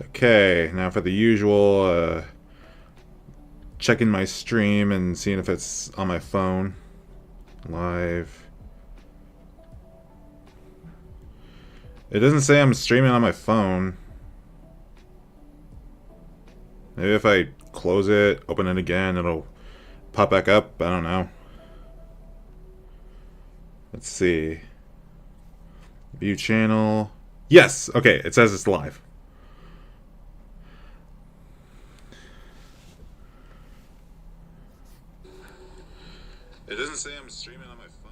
Okay, now for the usual, checking my stream and seeing if it's on my phone. Live. It doesn't say I'm streaming on my phone. Maybe if I close it, open it again, it'll pop back up. I don't know. Let's see. View channel. Yes! Okay, it says it's live. It doesn't say I'm streaming on my phone.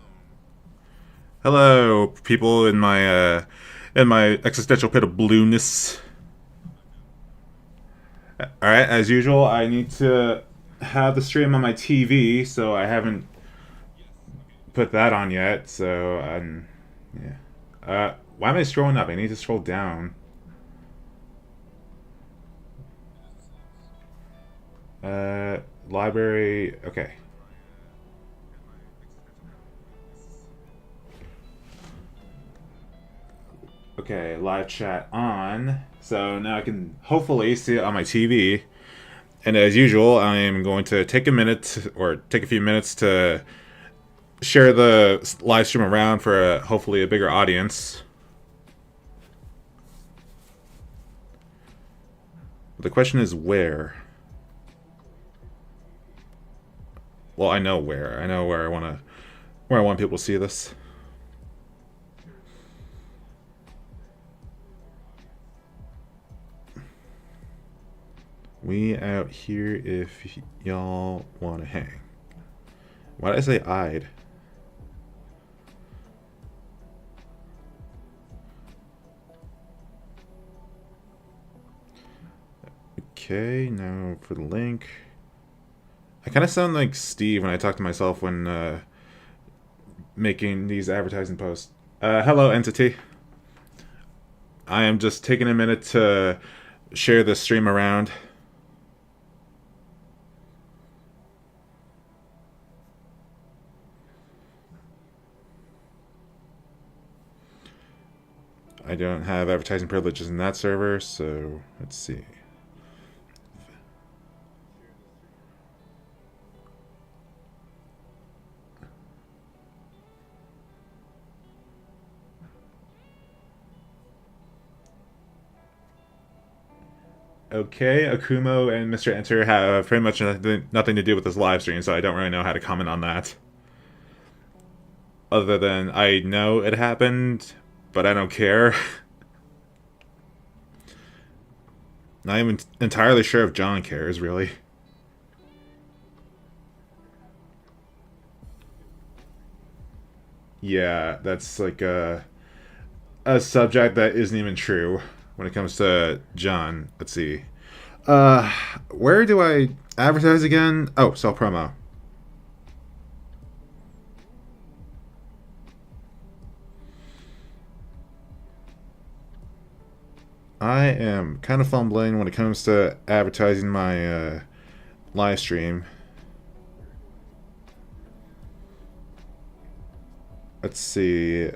Hello, people in my existential pit of blueness. Alright, as usual, I need to have the stream on my TV, so I haven't put that on yet, so yeah. Why am I scrolling up? I need to scroll down. Library, okay. Okay, live chat on. So now I can hopefully see it on my TV. And as usual, I am going to take a minute or take a few minutes to share the live stream around for hopefully a bigger audience. The question is where? Well, I know where. I know where I want people to see this. We out here if y'all want to hang. Why did I say I'd? Okay, now for the link. I kind of sound like Steve when I talk to myself when making these advertising posts. Hello, entity. I am just taking a minute to share the stream around. I don't have advertising privileges in that server, so let's see. Okay, Akumo and Mr. Enter have pretty much nothing to do with this live stream, so I don't really know how to comment on that. Other than I know it happened, but I don't care. Not even entirely sure if John cares, really. Yeah, that's like a subject that isn't even true when it comes to John. Let's see. Uh, where do I advertise again? Oh, self promo. I am kind of fumbling when it comes to advertising my live stream. Let's see.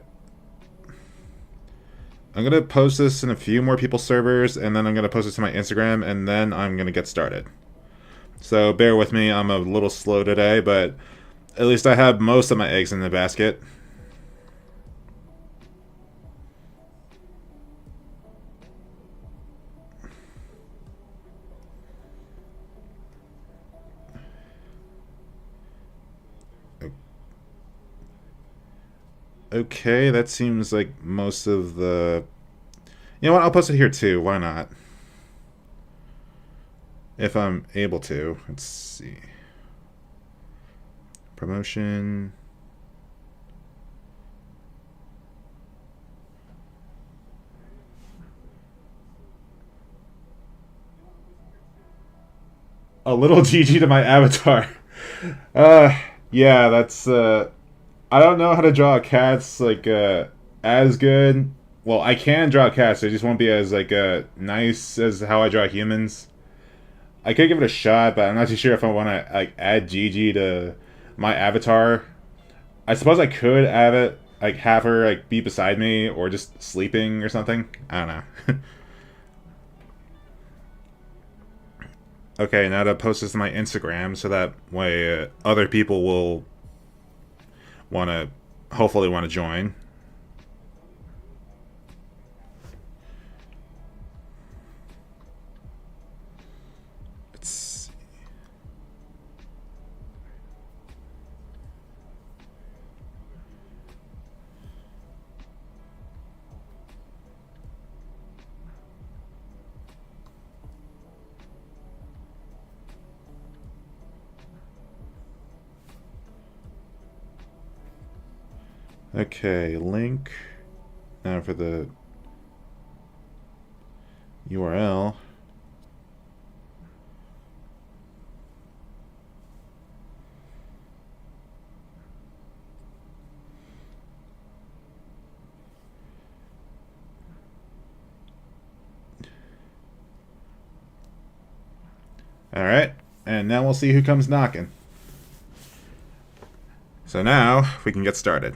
I'm going to post this in a few more people's servers, and then I'm going to post it to my Instagram, and then I'm going to get started. So bear with me, I'm a little slow today, but at least I have most of my eggs in the basket. Okay, that seems like most of the... You know what, I'll post it here too, why not? If I'm able to. Let's see. Promotion... A little GG to my avatar. Yeah, that's, I don't know how to draw cats, like, as good. Well, I can draw cats, they just won't be as, like, nice as how I draw humans. I could give it a shot, but I'm not too sure if I want to, like, add Gigi to my avatar. I suppose I could have it, like, have her, like, be beside me, or just sleeping or something. I don't know. Okay, now to post this to my Instagram so that way other people will want to, hopefully, want to join. It's okay. Link now for the URL. All right, and now we'll see who comes knocking. So now we can get started.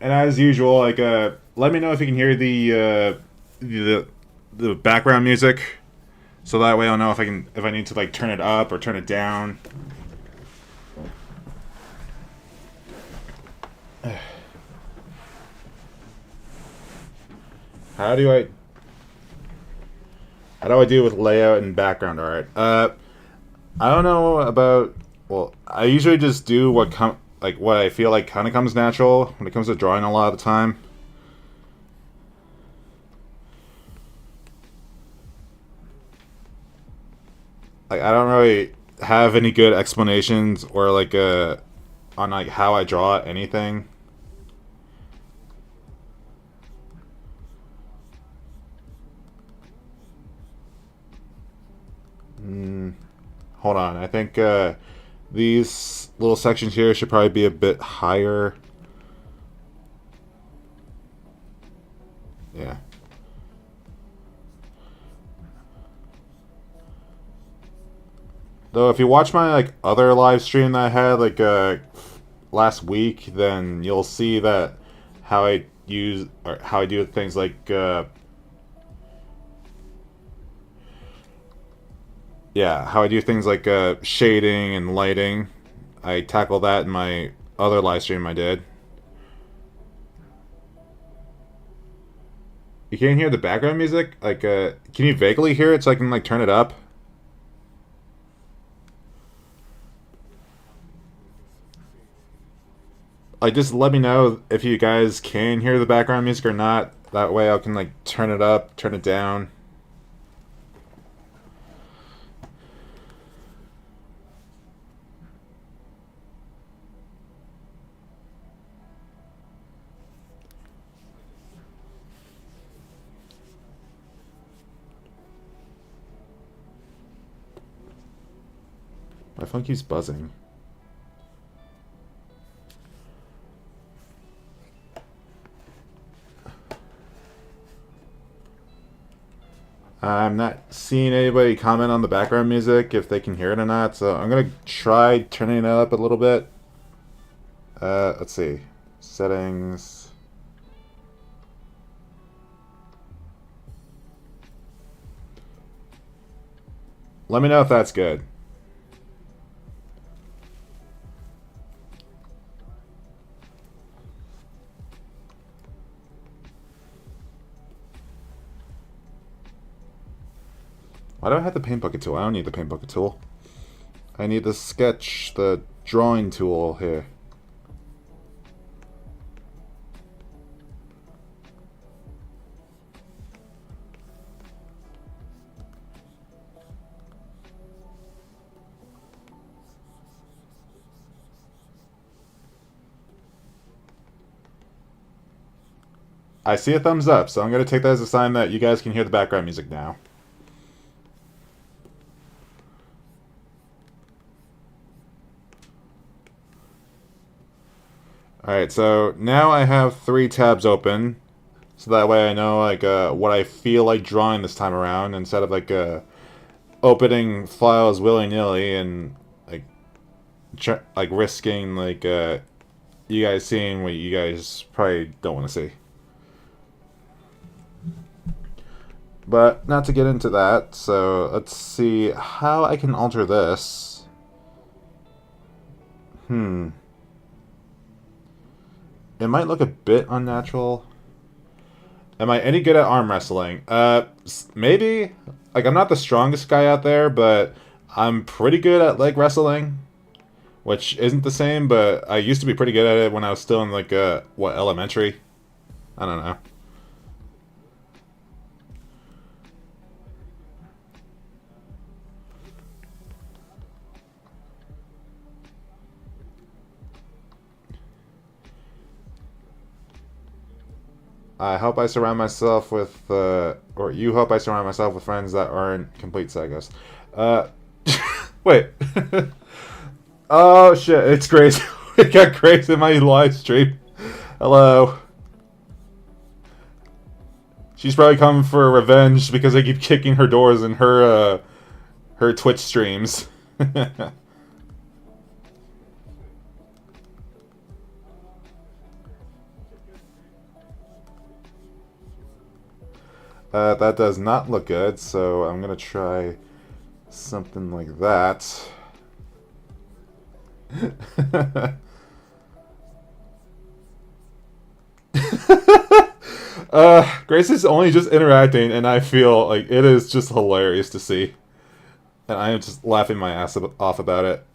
And as usual, like let me know if you can hear the the background music, so that way I'll know if I need to like turn it up or turn it down. How do I how do I deal with layout and background art? I don't know about. Well, I usually just do what I feel like kind of comes natural when it comes to drawing a lot of the time. Like I don't really have any good explanations or like on like how I draw anything. Mm, hold on, I think these little sections here should probably be a bit higher. Yeah. Though if you watch my like other live stream that I had like last week, then you'll see that how I use or how I do things like yeah, how I do things like shading and lighting. I tackle that in my other live stream I did. You can't hear the background music? Like can you vaguely hear it so I can like turn it up? Like just let me know if you guys can hear the background music or not. That way I can like turn it up, turn it down. My phone keeps buzzing. I'm not seeing anybody comment on the background music if they can hear it or not, so I'm gonna try turning it up a little bit. Let's see. Settings. Let me know if that's good. Why do I have the paint bucket tool? I don't need the paint bucket tool. I need the sketch, the drawing tool here. I see a thumbs up, so I'm going to take that as a sign that you guys can hear the background music now. Alright, so now I have 3 tabs open, so that way I know like what I feel like drawing this time around instead of like opening files willy-nilly and like like risking like you guys seeing what you guys probably don't want to see. But not to get into that, so let's see how I can alter this. Hmm. It might look a bit unnatural. Am I any good at arm wrestling? Maybe. Like, I'm not the strongest guy out there, but I'm pretty good at leg wrestling, which isn't the same, but I used to be pretty good at it when I was still in, like, elementary? I don't know. I hope I surround myself with, or you hope I surround myself with friends that aren't complete psychos. Uh, wait. Oh shit, it's Grace. It got Grace in my live stream. Hello. She's probably coming for revenge because I keep kicking her doors in her Twitch streams. That does not look good, so I'm gonna try something like that. Grace is only just interacting, and I feel like it is just hilarious to see. And I am just laughing my ass off about it.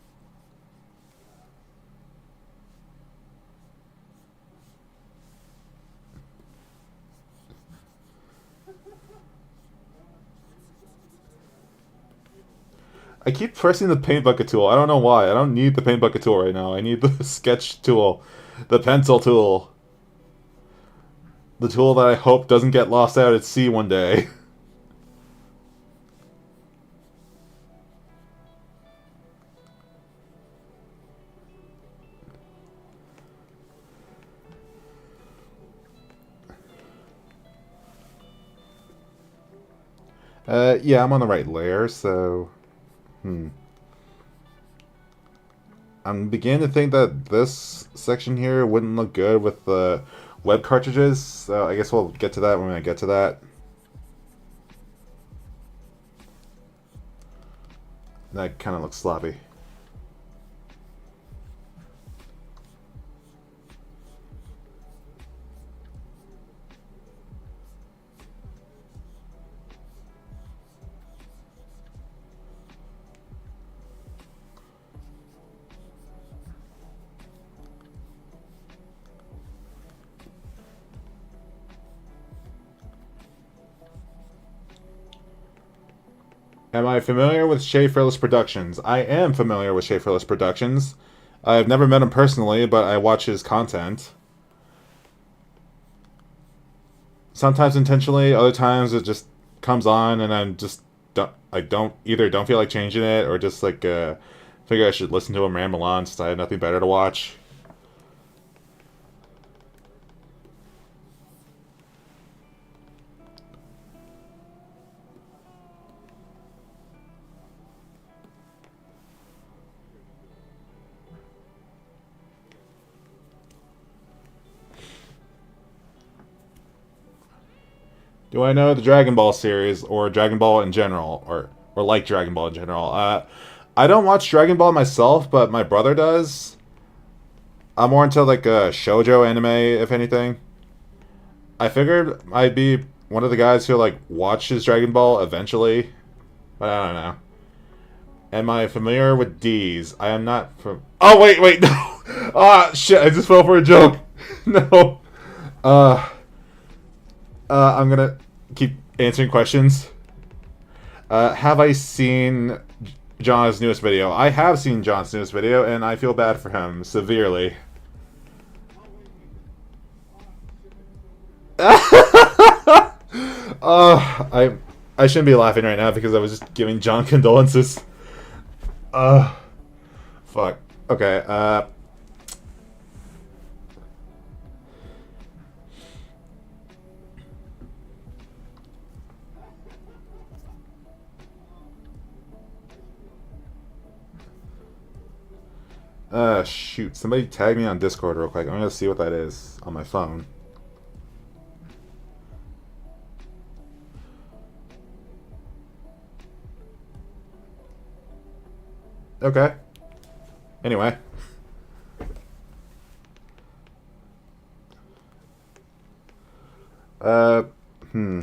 I keep pressing the paint bucket tool. I don't know why. I don't need the paint bucket tool right now. I need the sketch tool, the pencil tool. The tool that I hope doesn't get lost out at sea one day. Yeah, I'm on the right layer, so... I'm beginning to think that this section here wouldn't look good with the web cartridges, so I guess we'll get to that when I get to that. That kind of looks sloppy. Am I familiar with Schaeferless Productions? I am familiar with Schaeferless Productions. I've never met him personally, but I watch his content. Sometimes intentionally, other times it just comes on and I'm just don't feel like changing it or just like figure I should listen to him ramble on since I have nothing better to watch. Do I know the Dragon Ball series or Dragon Ball in general, or like Dragon Ball in general? I don't watch Dragon Ball myself, but my brother does. I'm more into like a shoujo anime, if anything. I figured I'd be one of the guys who like watches Dragon Ball eventually, but I don't know. Am I familiar with D's? I am not from. Oh wait, no! Ah, shit! I just fell for a joke. No. Uh, I'm gonna keep answering questions. Have I seen John's newest video? I have seen John's newest video, and I feel bad for him severely. I shouldn't be laughing right now because I was just giving John condolences. Fuck. Okay. Shoot. Somebody tag me on Discord real quick. I'm gonna see what that is on my phone. Okay. Anyway. Uh, hmm.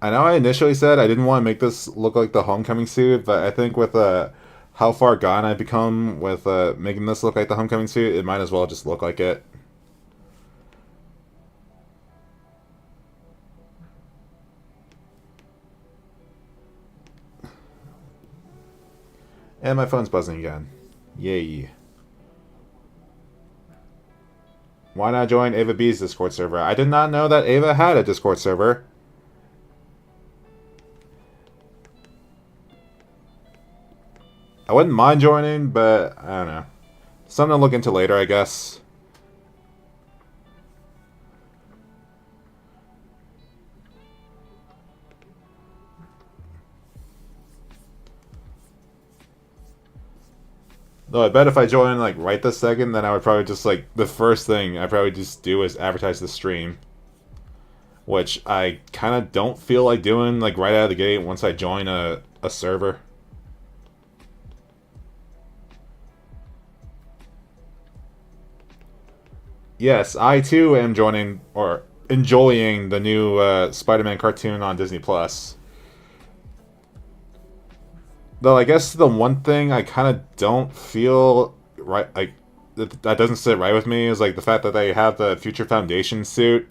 I know I initially said I didn't want to make this look like the homecoming suit, but I think with how far gone I've become with making this look like the homecoming suit, it might as well just look like it. And my phone's buzzing again. Yay. Why not join Ava B's Discord server? I did not know that Ava had a Discord server. I wouldn't mind joining, but I don't know. Something to look into later, I guess. Though I bet if I join like right this second, then I would probably just like the first thing I probably just do is advertise the stream, which I kind of don't feel like doing like right out of the gate once I join a server. Yes, I too am joining or enjoying the new Spider-Man cartoon on Disney Plus. Though I guess the one thing I kind of don't feel right, like that doesn't sit right with me, is like the fact that they have the Future Foundation suit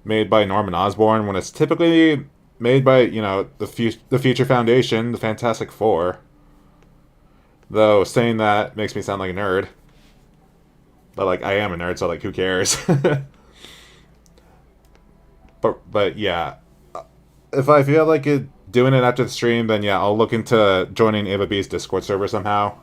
made by Norman Osborn when it's typically made by the Future Foundation, the Fantastic Four. Though saying that makes me sound like a nerd, but like I am a nerd, so like who cares? but yeah, if I feel like doing it after the stream, then yeah, I'll look into joining Ava B's Discord server somehow.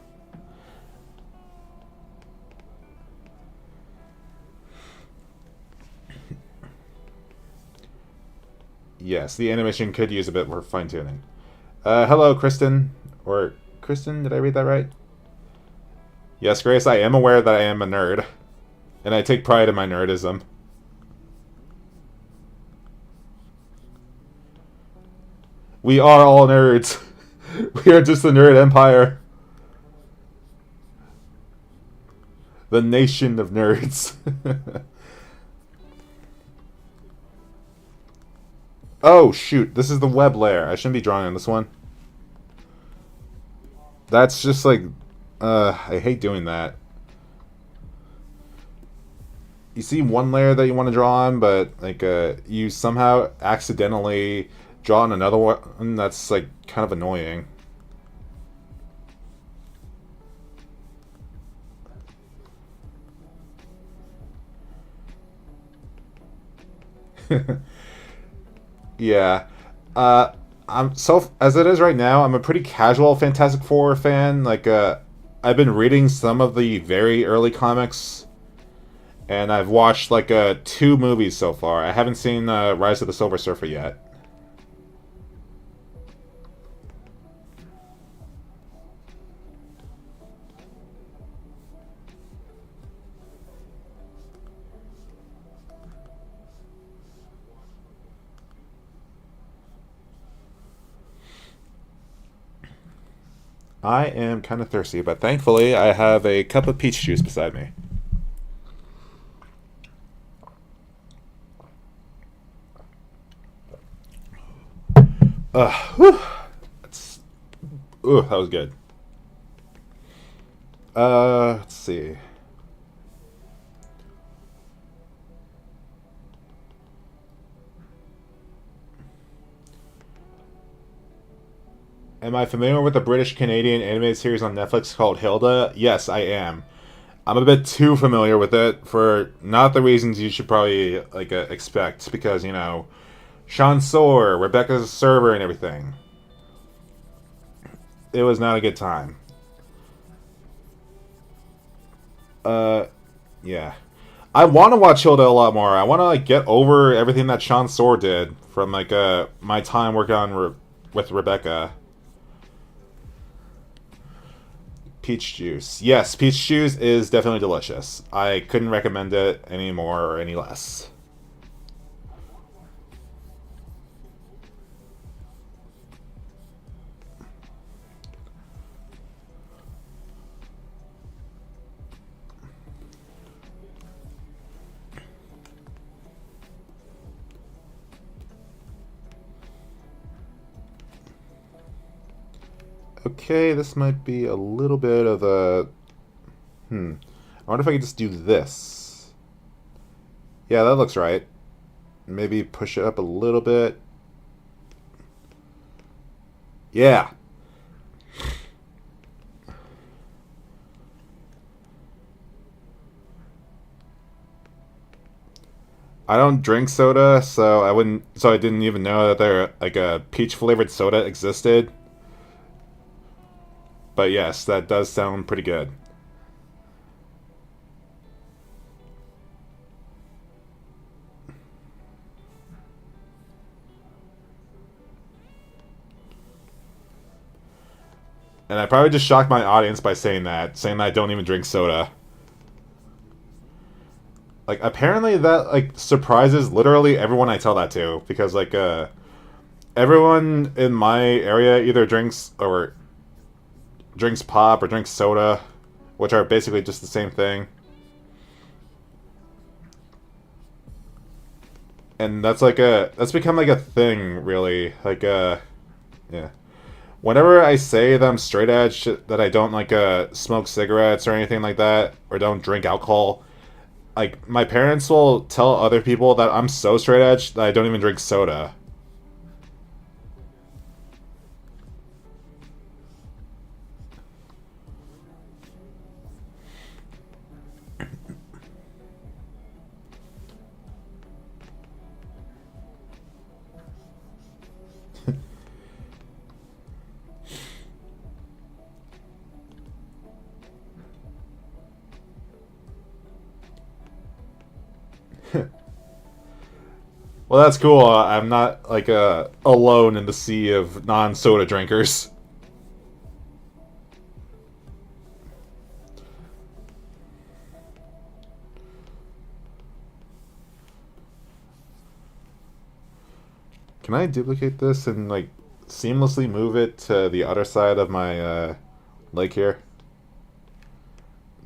Yes, the animation could use a bit more fine tuning. Hello, Kristen. Or Kristen, did I read that right? Yes, Grace, I am aware that I am a nerd. And I take pride in my nerdism. We are all nerds. We are just the nerd empire. The nation of nerds. Oh, shoot. This is the web layer. I shouldn't be drawing on this one. That's just like... I hate doing that. You see one layer that you want to draw on, but like you somehow accidentally draw on another one. That's like kind of annoying. Yeah. I'm so as it is right now, I'm a pretty casual Fantastic Four fan. Like I've been reading some of the very early comics, and I've watched like 2 movies so far. I haven't seen Rise of the Silver Surfer yet. I am kind of thirsty, but thankfully I have a cup of peach juice beside me. Whew. Ooh, that was good. Let's see. Am I familiar with the British Canadian animated series on Netflix called Hilda? Yes, I am. I'm a bit too familiar with it for not the reasons you should probably like expect, because Sean Soar, Rebecca's server, and everything. It was not a good time. Yeah. I want to watch Hilda a lot more. I want to like get over everything that Sean Soar did from like my time working on with Rebecca. Peach juice. Yes, peach juice is definitely delicious. I couldn't recommend it any more or any less. Okay, this might be a little bit of a... I wonder if I could just do this. Yeah, that looks right. Maybe push it up a little bit. Yeah. I don't drink soda, so I wouldn't. So I didn't even know that there like a peach flavored soda existed. But yes, that does sound pretty good. And I probably just shocked my audience by saying that I don't even drink soda. Like apparently that like surprises literally everyone I tell that to because like everyone in my area either drinks pop or drinks soda, which are basically just the same thing. And that's become like a thing really. Yeah. Whenever I say that I'm straight edge, that I don't like smoke cigarettes or anything like that, or don't drink alcohol, like my parents will tell other people that I'm so straight edge that I don't even drink soda. Well, that's cool. I'm not like alone in the sea of non-soda drinkers. Can I duplicate this and like seamlessly move it to the other side of my leg here?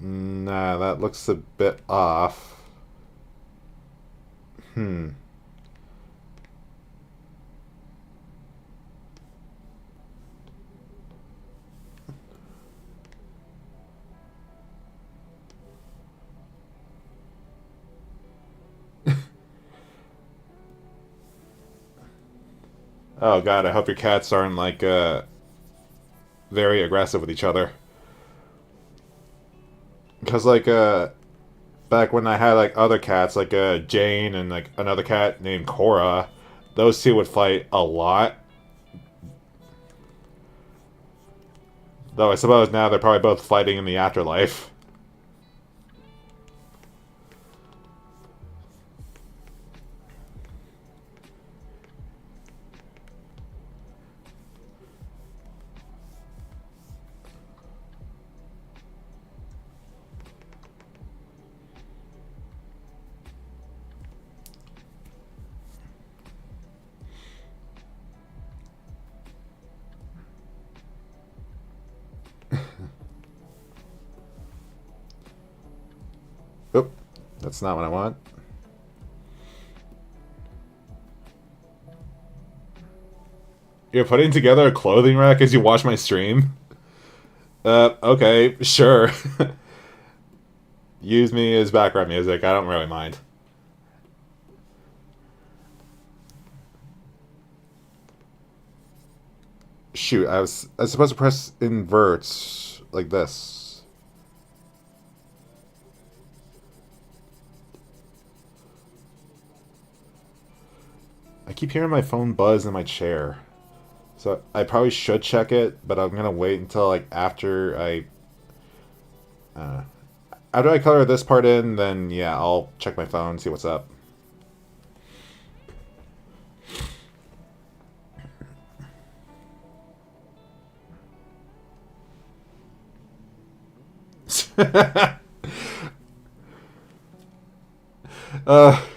Nah, that looks a bit off. Hmm. Oh god, I hope your cats aren't like very aggressive with each other. Because like back when I had like other cats like Jane and like another cat named Cora, those two would fight a lot. Though I suppose now they're probably both fighting in the afterlife. Oop, that's not what I want. You're putting together a clothing rack as you watch my stream? Okay, sure. Use me as background music, I don't really mind. Shoot, I was supposed to press invert like this. I keep hearing my phone buzz in my chair. So I probably should check it, but I'm gonna wait until like uh, after I color this part in, then yeah, I'll check my phone, see what's up.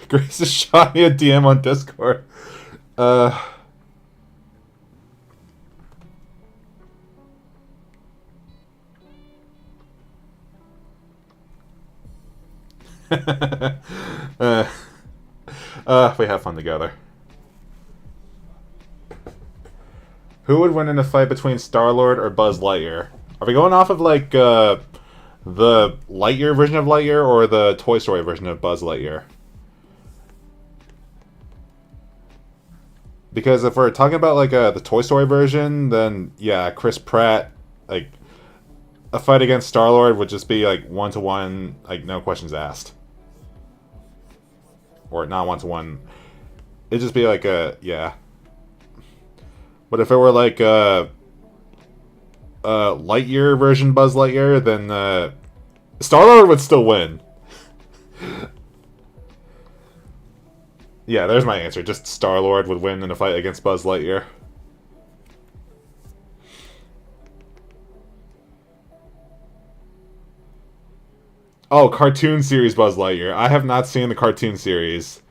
Grace just shot me a DM on Discord. Uh, uh, we have fun together. Who would win in a fight between Star Lord or Buzz Lightyear? Are we going off of like the Lightyear version of Lightyear or the Toy Story version of Buzz Lightyear? Because if we're talking about like the Toy Story version, then yeah, Chris Pratt, like a fight against Star Lord would just be like 1-to-1, like no questions asked, or not 1-to-1. It'd just be like a yeah. But if it were like a Lightyear version Buzz Lightyear, then Star Lord would still win. Yeah, there's my answer. Just Star Lord would win in a fight against Buzz Lightyear. Oh, cartoon series Buzz Lightyear. I have not seen the cartoon series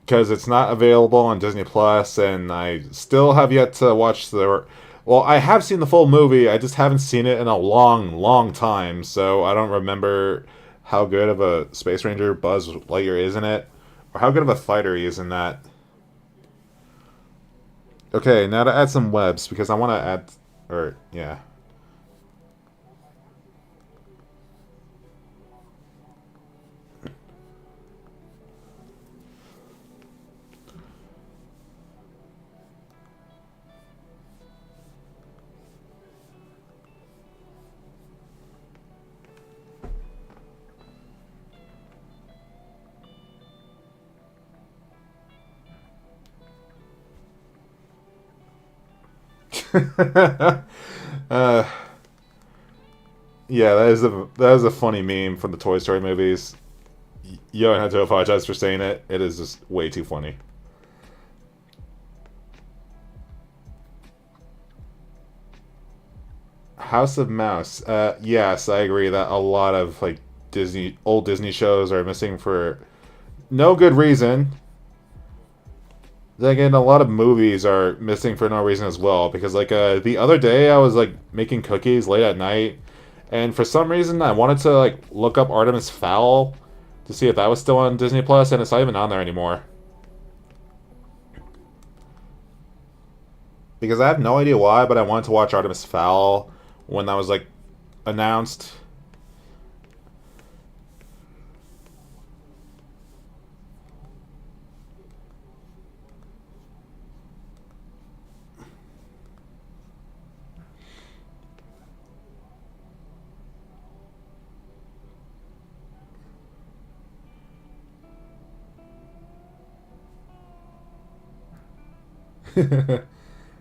because it's not available on Disney Plus, and I still have yet to watch the. Well, I have seen the full movie. I just haven't seen it in a long, long time, so I don't remember how good of a Space Ranger Buzz Lightyear is in it, or how good of a fighter he is in that. Okay, now to add some webs because I want to add, or yeah. uh, yeah, that is a funny meme from the Toy Story movies. You don't have to apologize for saying it. It is just way too funny. House of Mouse. Yes, I agree that a lot of like old Disney shows are missing for no good reason. Then again, a lot of movies are missing for no reason as well. Because like the other day, I was like making cookies late at night, and for some reason, I wanted to like look up Artemis Fowl to see if that was still on Disney Plus, and it's not even on there anymore. Because I have no idea why, but I wanted to watch Artemis Fowl when that was like announced.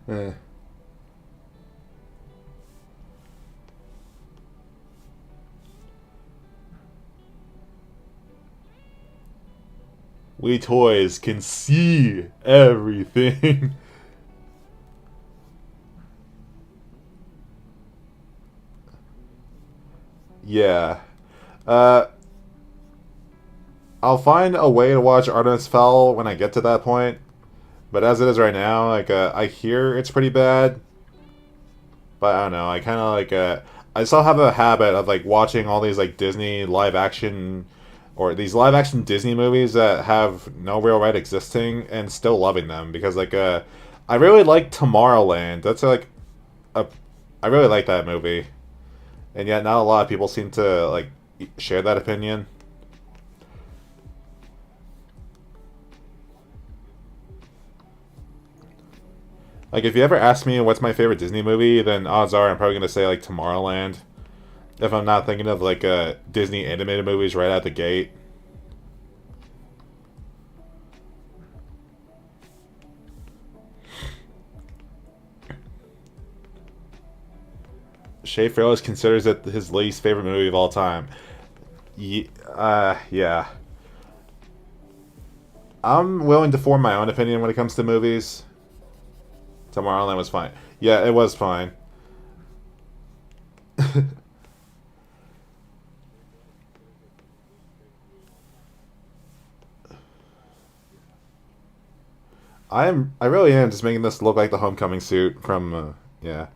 Eh. We toys can see everything. Yeah. Uh, I'll find a way to watch Artemis Fowl when I get to that point. But as it is right now, like I hear it's pretty bad. But I don't know. I kind of like I still have a habit of like watching all these like Disney live action or these live action Disney movies that have no real right existing and still loving them because like I really like Tomorrowland. That's like a I really like that movie. And yet not a lot of people seem to like share that opinion. Like if you ever ask me what's my favorite Disney movie, then odds are I'm probably gonna say like Tomorrowland. If I'm not thinking of like Disney animated movies right out the gate. Shay Farrell considers it his least favorite movie of all time. Yeah. I'm willing to form my own opinion when it comes to movies. Tomorrowland was fine. Yeah, it was fine. I really am just making this look like the homecoming suit from yeah.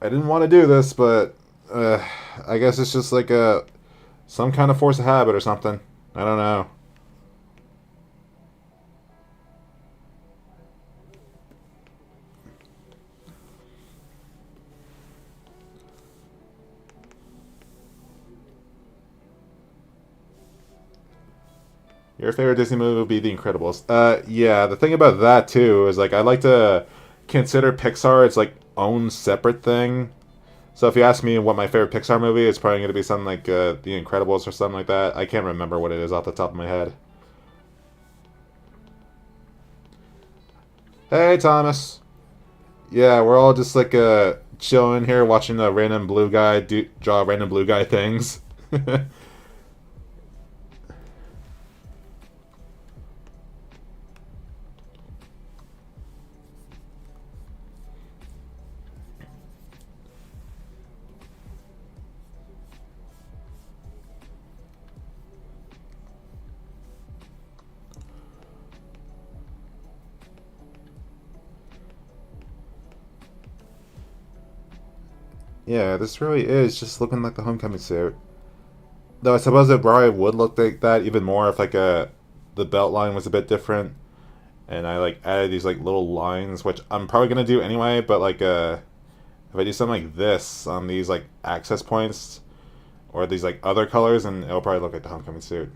I didn't want to do this, but I guess it's just like a some kind of force of habit or something. I don't know. Your favorite Disney movie would be The Incredibles. Yeah. The thing about that too is like I like to consider Pixar its like own separate thing. So if you ask me what my favorite Pixar movie, it's probably going to be something like The Incredibles or something like that. I can't remember what it is off the top of my head. Hey, Thomas. Yeah, we're all just like chilling here, watching a random blue guy draw random blue guy things. Yeah, this really is just looking like the homecoming suit. Though I suppose it probably would look like that even more if like the belt line was a bit different, and I like added these like little lines, which I'm probably gonna do anyway. But like if I do something like this on these like access points or these like other colors, and it'll probably look like the homecoming suit.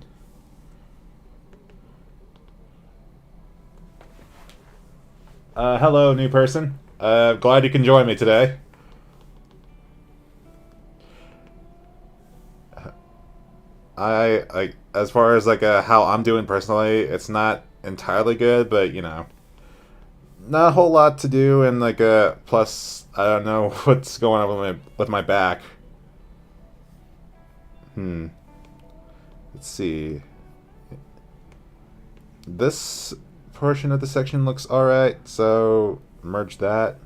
Hello, new person. Glad you can join me today. I like as far as like how I'm doing personally, it's not entirely good, but you know, not a whole lot to do, and like plus I don't know what's going on with my back. Hmm. Let's see. This portion of the section looks all right, so merge that.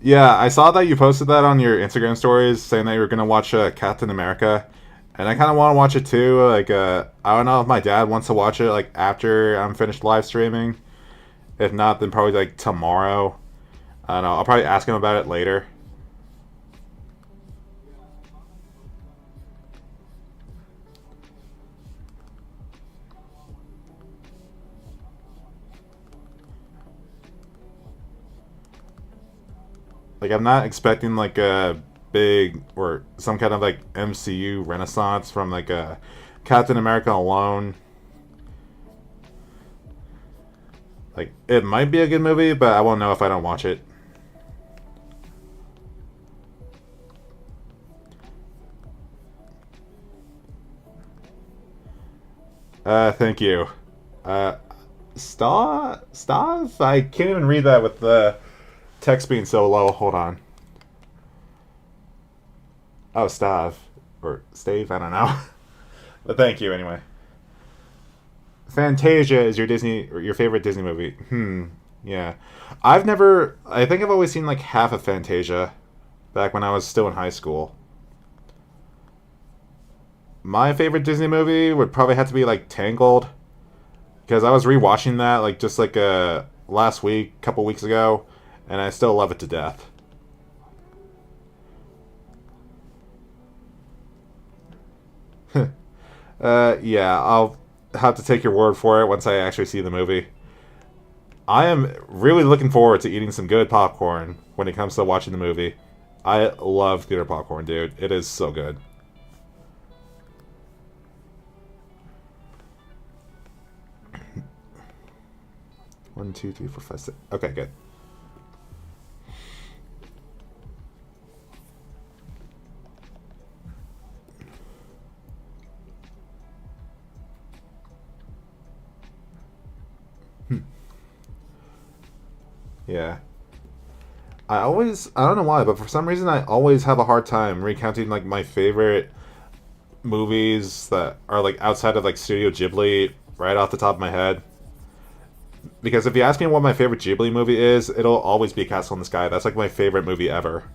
Yeah, I saw that you posted that on your Instagram stories saying that you were gonna watch Captain America, and I kind of want to watch it too. Like, I don't know if my dad wants to watch it like after I'm finished live streaming. If not, then probably like tomorrow. I don't know. I'll probably ask him about it later. Like, I'm not expecting like a big or some kind of like MCU renaissance from like Captain America alone. Like, it might be a good movie, but I won't know if I don't watch it. Thank you. Uh, Stav? I can't even read that with the text being so low. Hold on. Oh, Stav. Or Stave, I don't know. But thank you anyway. Fantasia is your Disney or your favorite Disney movie. Yeah. I've never I think I've always seen like half of Fantasia back when I was still in high school. My favorite Disney movie would probably have to be like Tangled because I was rewatching that like just like last week, couple weeks ago, and I still love it to death. Yeah, I'll have to take your word for it once I actually see the movie. I am really looking forward to eating some good popcorn when it comes to watching the movie. I love theater popcorn, dude. It is so good. 1, 2, 3, 4, 5, 6. Okay, good. Yeah. I don't know why, but for some reason I always have a hard time recounting like my favorite movies that are like outside of like Studio Ghibli right off the top of my head. Because if you ask me what my favorite Ghibli movie is, it'll always be Castle in the Sky. That's like my favorite movie ever.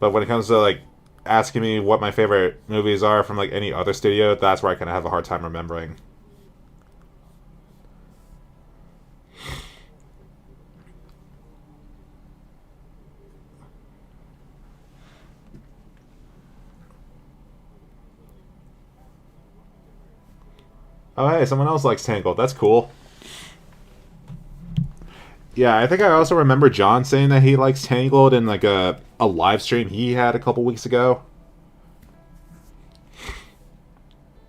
But when it comes to like asking me what my favorite movies are from like any other studio, that's where I kind of have a hard time remembering. Oh, hey, someone else likes Tangled. That's cool. Yeah, I think I also remember John saying that he likes Tangled in like a live stream he had a couple weeks ago.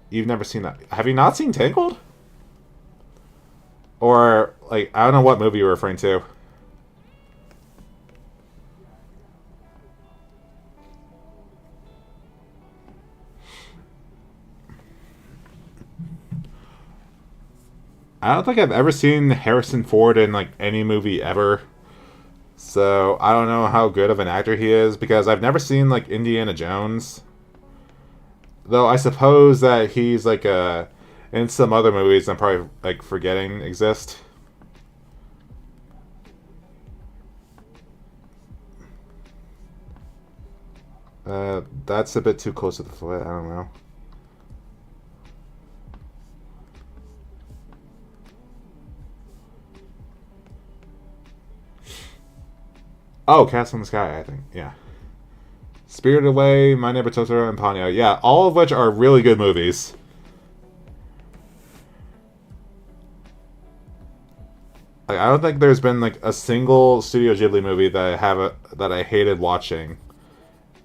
You've never seen that? Have you not seen Tangled? Or like I don't know what movie you're referring to. I don't think I've ever seen Harrison Ford in like any movie ever. So I don't know how good of an actor he is because I've never seen like Indiana Jones. Though I suppose that he's like in some other movies I'm probably like forgetting exist. That's a bit too close to the foot. I don't know. Oh, Cast in the Sky, I think. Yeah. Spirited Away, My Neighbor Totoro, and Ponyo. Yeah, all of which are really good movies. Like, I don't think there's been like a single Studio Ghibli movie that that I hated watching.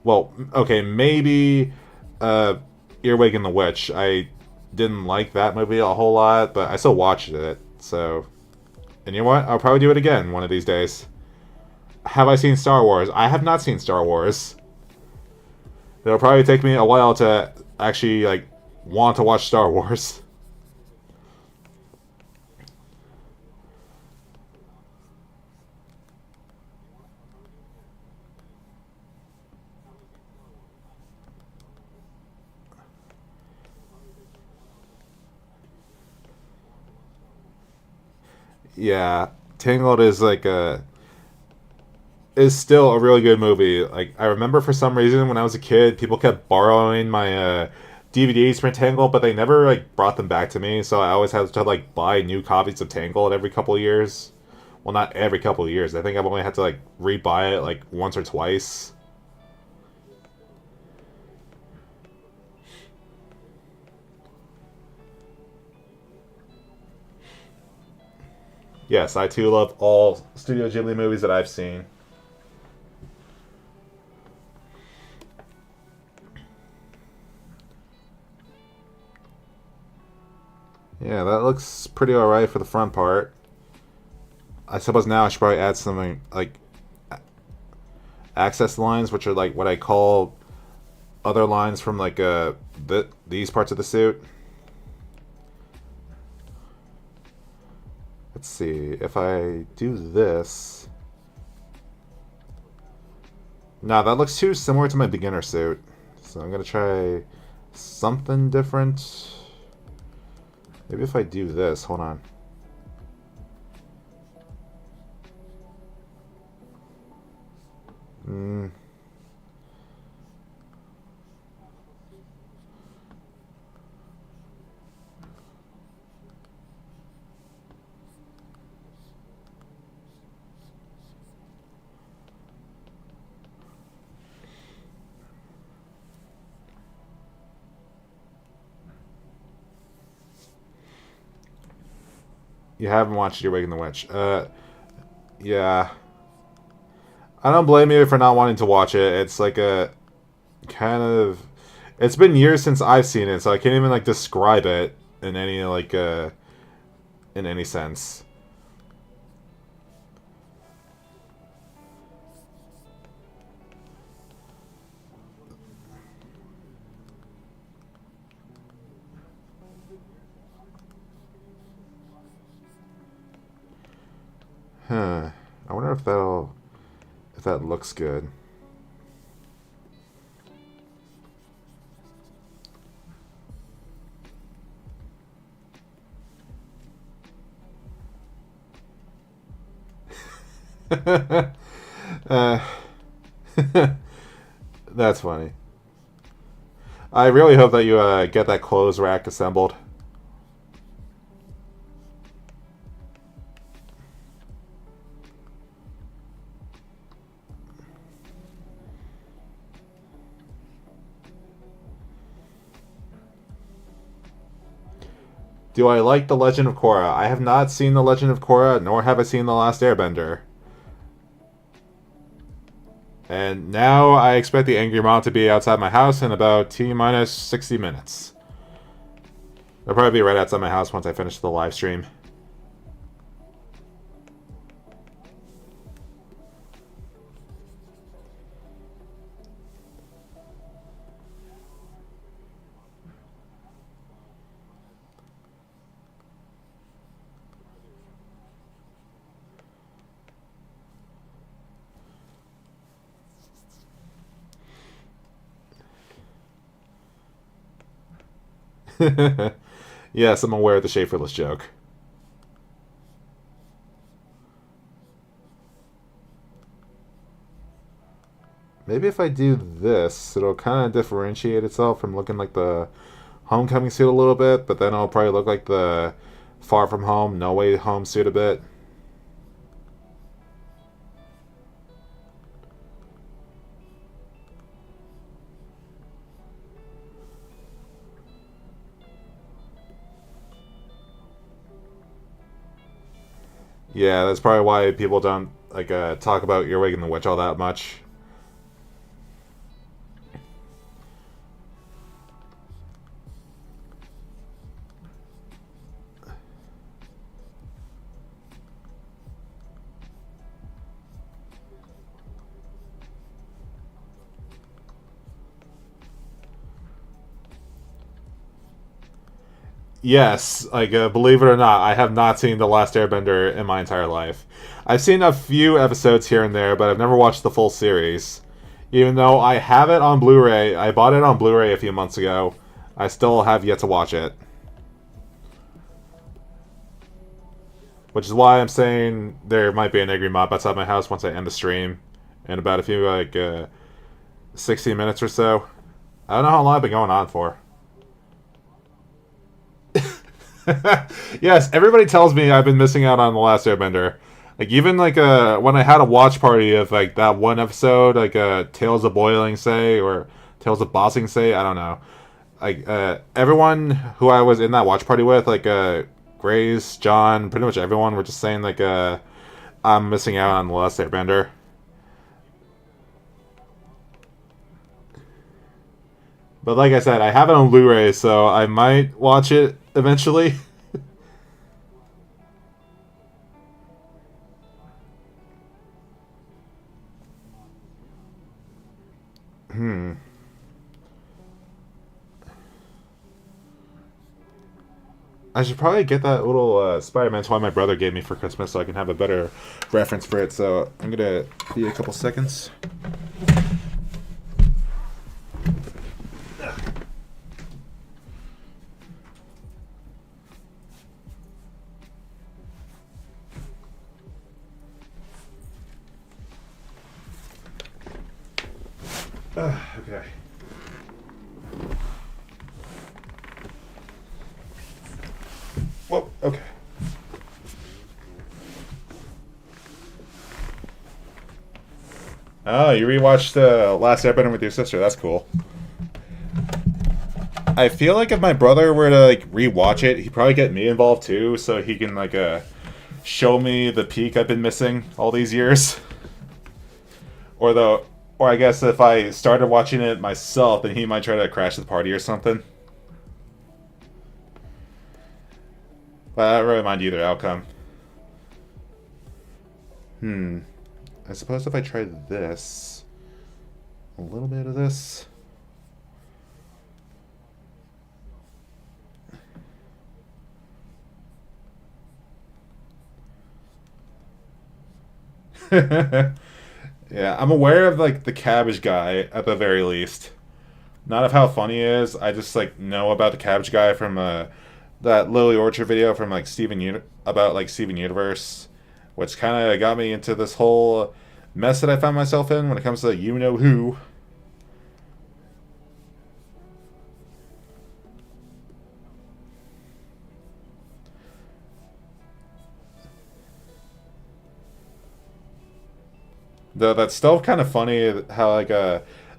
Well, okay, maybe uh, Earwig and the Witch. I didn't like that movie a whole lot, but I still watched it. So, and you know what? I'll probably do it again one of these days. Have I seen Star Wars? I have not seen Star Wars. It'll probably take me a while to actually like want to watch Star Wars. Yeah, Tangled is like a is still a really good movie. Like I remember for some reason when I was a kid, people kept borrowing my DVDs from Tangled, but they never like brought them back to me. So I always had to like buy new copies of Tangled every couple of years. Well, not every couple of years. I think I've only had to like rebuy it like once or twice. Yes, I too love all Studio Ghibli movies that I've seen. Yeah, that looks pretty alright for the front part. I suppose now I should probably add something like access lines, which are like what I call other lines from like these parts of the suit. Let's see if I do this. Nah, that looks too similar to my beginner suit, so I'm gonna try something different. Maybe if I do this, hold on. Hmm. You haven't watched Your Wake in the Witch. Yeah. I don't blame you for not wanting to watch it. It's like a kind of. It's been years since I've seen it, so I can't even like describe it in any like in any sense. Huh. I wonder if that looks good. uh, that's funny. I really hope that you get that clothes rack assembled. Do I like The Legend of Korra? I have not seen The Legend of Korra, nor have I seen The Last Airbender. And now I expect the Angry Mom to be outside my house in about T minus 60 minutes. They'll probably be right outside my house once I finish the live stream. Yes, I'm aware of the Schaeferless joke. Maybe if I do this, it'll kind of differentiate itself from looking like the Homecoming suit a little bit, but then it'll probably look like the Far From Home, No Way Home suit a bit. Yeah, that's probably why people don't like talk about Earwig and the Witch all that much. Yes, like believe it or not, I have not seen The Last Airbender in my entire life. I've seen a few episodes here and there, but I've never watched the full series. Even though I have it on Blu-ray, I bought it on Blu-ray a few months ago. I still have yet to watch it. Which is why I'm saying there might be an angry mob outside my house once I end the stream. In about a few, 60 minutes or so. I don't know how long I've been going on for. Yes, everybody tells me I've been missing out on The Last Airbender. Like even when I had a watch party of like that one episode, Tales of Boiling Say or Tales of Bossing Say, I don't know. Like everyone who I was in that watch party with, Grace, John, pretty much everyone were just saying I'm missing out on The Last Airbender. But like I said, I have it on Blu-ray, so I might watch it eventually. I should probably get that little Spider-Man toy my brother gave me for Christmas so I can have a better reference for it. So I'm going to be a couple seconds. Okay. Whoa, okay. Oh, you rewatched Last Airbender with your sister. That's cool. I feel like if my brother were to rewatch it, he'd probably get me involved too, so he can show me the peak I've been missing all these years. Or I guess if I started watching it myself, then he might try to crash the party or something. But I don't really mind either outcome. I suppose if I try this, a little bit of this. Yeah, I'm aware of the cabbage guy at the very least. Not of how funny he is. I just know about the cabbage guy from that Lily Orchard video from about Steven Universe, which kind of got me into this whole mess that I found myself in when it comes to you know who. Though that's still kind of funny how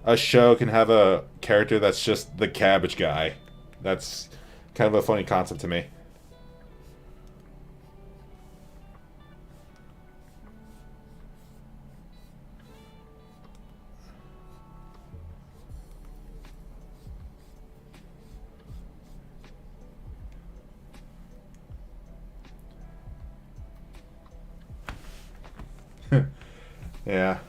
a show can have a character that's just the cabbage guy. That's kind of a funny concept to me. Yeah.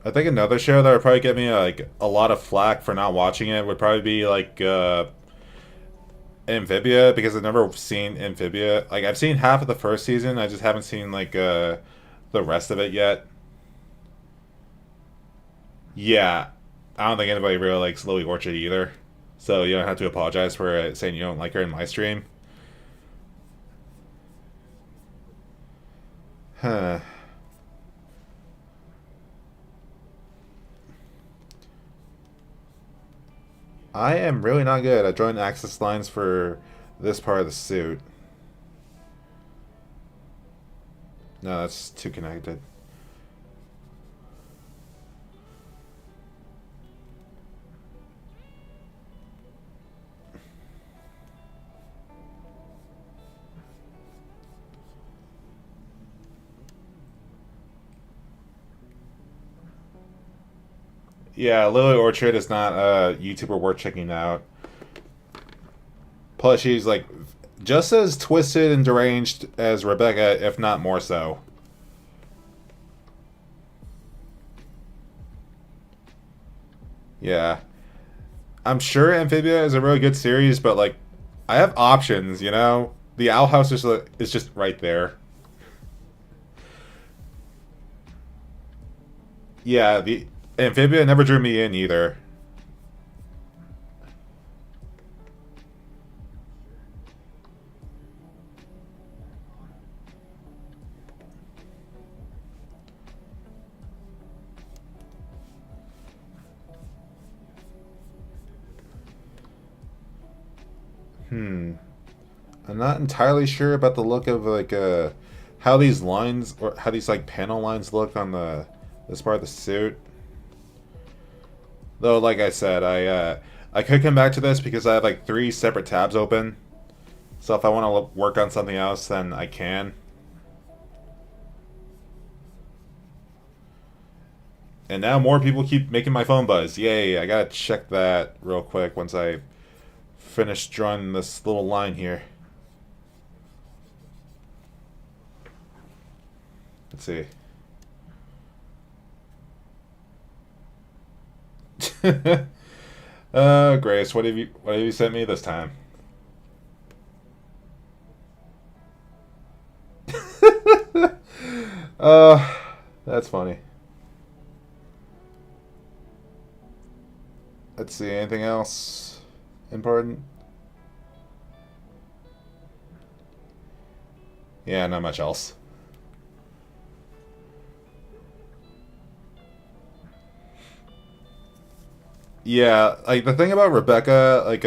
I think another show that would probably get me like a lot of flack for not watching it would probably be like Amphibia, because I've never seen Amphibia. Like I've seen half of the first season, I just haven't seen like the rest of it yet. Yeah, I don't think anybody really likes Lily Orchard either. So you don't have to apologize for saying you don't like her in my stream. Huh. I am really not good at drawing access lines for this part of the suit. No, that's too connected. Yeah, Lily Orchard is not a YouTuber worth checking out. Plus, she's like just as twisted and deranged as Rebecca, if not more so. Yeah, I'm sure Amphibia is a really good series, but like, I have options. You know, the Owl House is just right there. Yeah, the Amphibia never drew me in either. Hmm. I'm not entirely sure about the look of like how these lines or how these like panel lines look on the this part of the suit. Though, like I said, I could come back to this because I have like three separate tabs open. So if I want to work on something else, then I can. And now more people keep making my phone buzz. Yay! I gotta check that real quick once I finish drawing this little line here. Let's see. Grace, what have you sent me this time? uh, that's funny. Let's see, anything else important? Yeah, not much else. Yeah, like the thing about Rebecca, like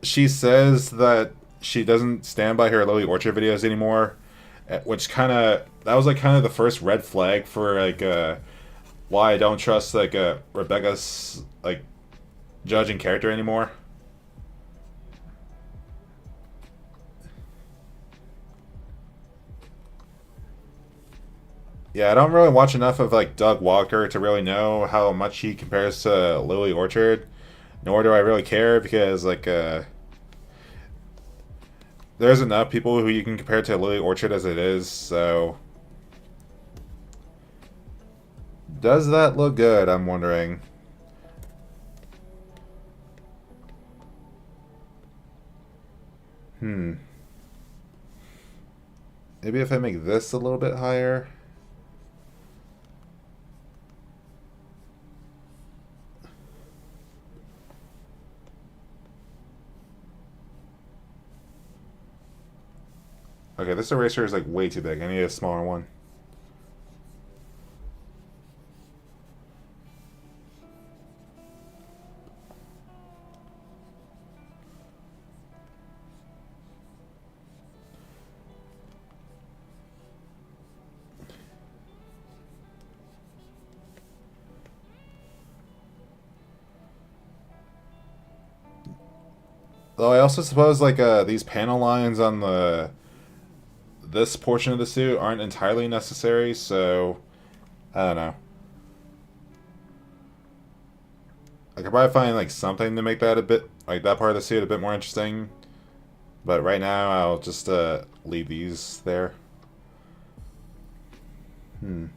she says that she doesn't stand by her Lily Orchard videos anymore, which kind of that was like kind of the first red flag for like why I don't trust like Rebecca's like judging character anymore. Yeah, I don't really watch enough of like Doug Walker to really know how much he compares to Lily Orchard. Nor do I really care because like there's enough people who you can compare to Lily Orchard as it is. So does that look good? I'm wondering. Hmm. Maybe if I make this a little bit higher. Okay, this eraser is like way too big. I need a smaller one. Though I also suppose like these panel lines on this portion of the suit aren't entirely necessary, so I don't know. I could probably find like something to make that a bit like that part of the suit a bit more interesting. But right now I'll just leave these there. I don't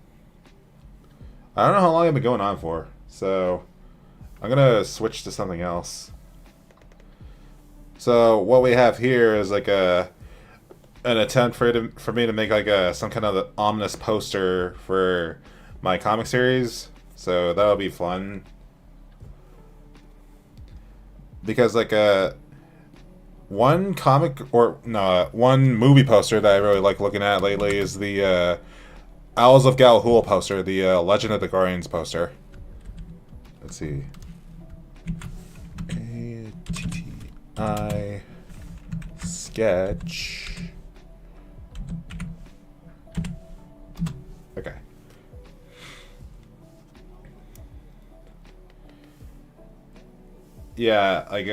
know how long I've been going on for, so I'm gonna switch to something else. So what we have here is like an attempt for me to make like some kind of ominous poster for my comic series. So that'll be fun. Because like one comic or no one movie poster that I really like looking at lately is the Owls of Galahul poster, the Legend of the Guardians poster. Let's see. ATTI sketch. Okay. Yeah, like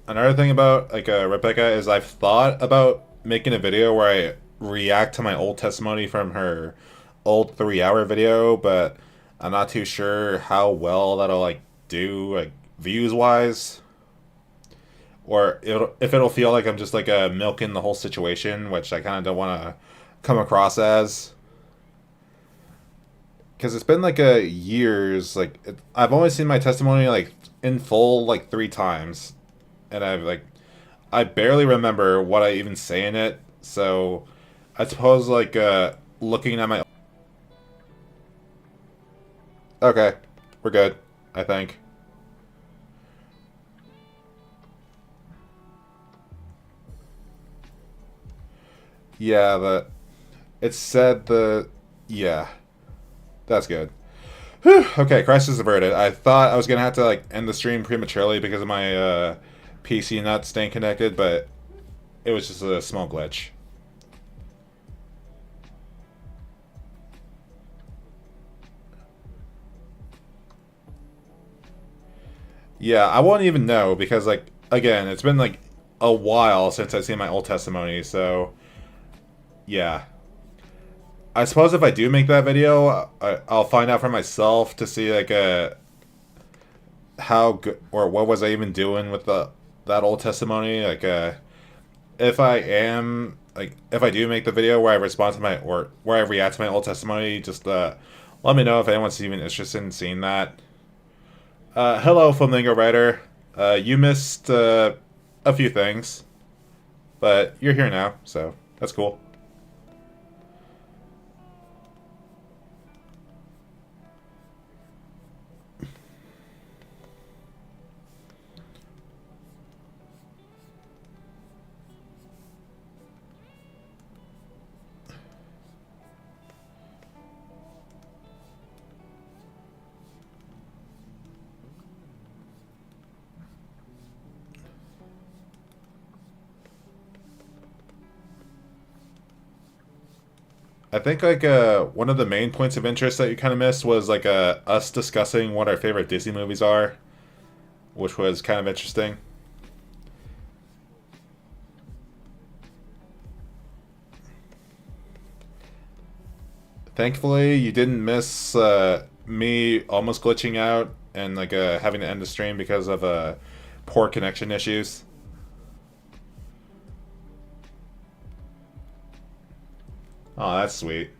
another thing about like Rebecca is I've thought about making a video where I react to my old testimony from her old 3 hour video, but I'm not too sure how well that'll like do like views wise, or if it'll feel like I'm just like milking the whole situation, which I kind of don't want to come across as. Because it's been like a years, like I've only seen my testimony like in full like 3 times, and I barely remember what I even say in it. So I suppose like looking at my okay, we're good, I think. Yeah, it said yeah, that's good. Whew, okay, crisis averted. I thought I was gonna have to like end the stream prematurely because of my PC not staying connected, but it was just a small glitch. Yeah, I won't even know because like again, it's been like a while since I've seen my old testimony, so yeah. I suppose if I do make that video, I'll find out for myself to see like how good or what was I even doing with that old testimony. Like if I am like if I do make the video where I respond to my or where I react to my old testimony, just let me know if anyone's even interested in seeing that. Hello, Flamingo Writer. You missed a few things, but you're here now, so that's cool. I think like one of the main points of interest that you kind of missed was like us discussing what our favorite Disney movies are, which was kind of interesting. Thankfully, you didn't miss me almost glitching out and like having to end the stream because of poor connection issues. Oh, that's sweet.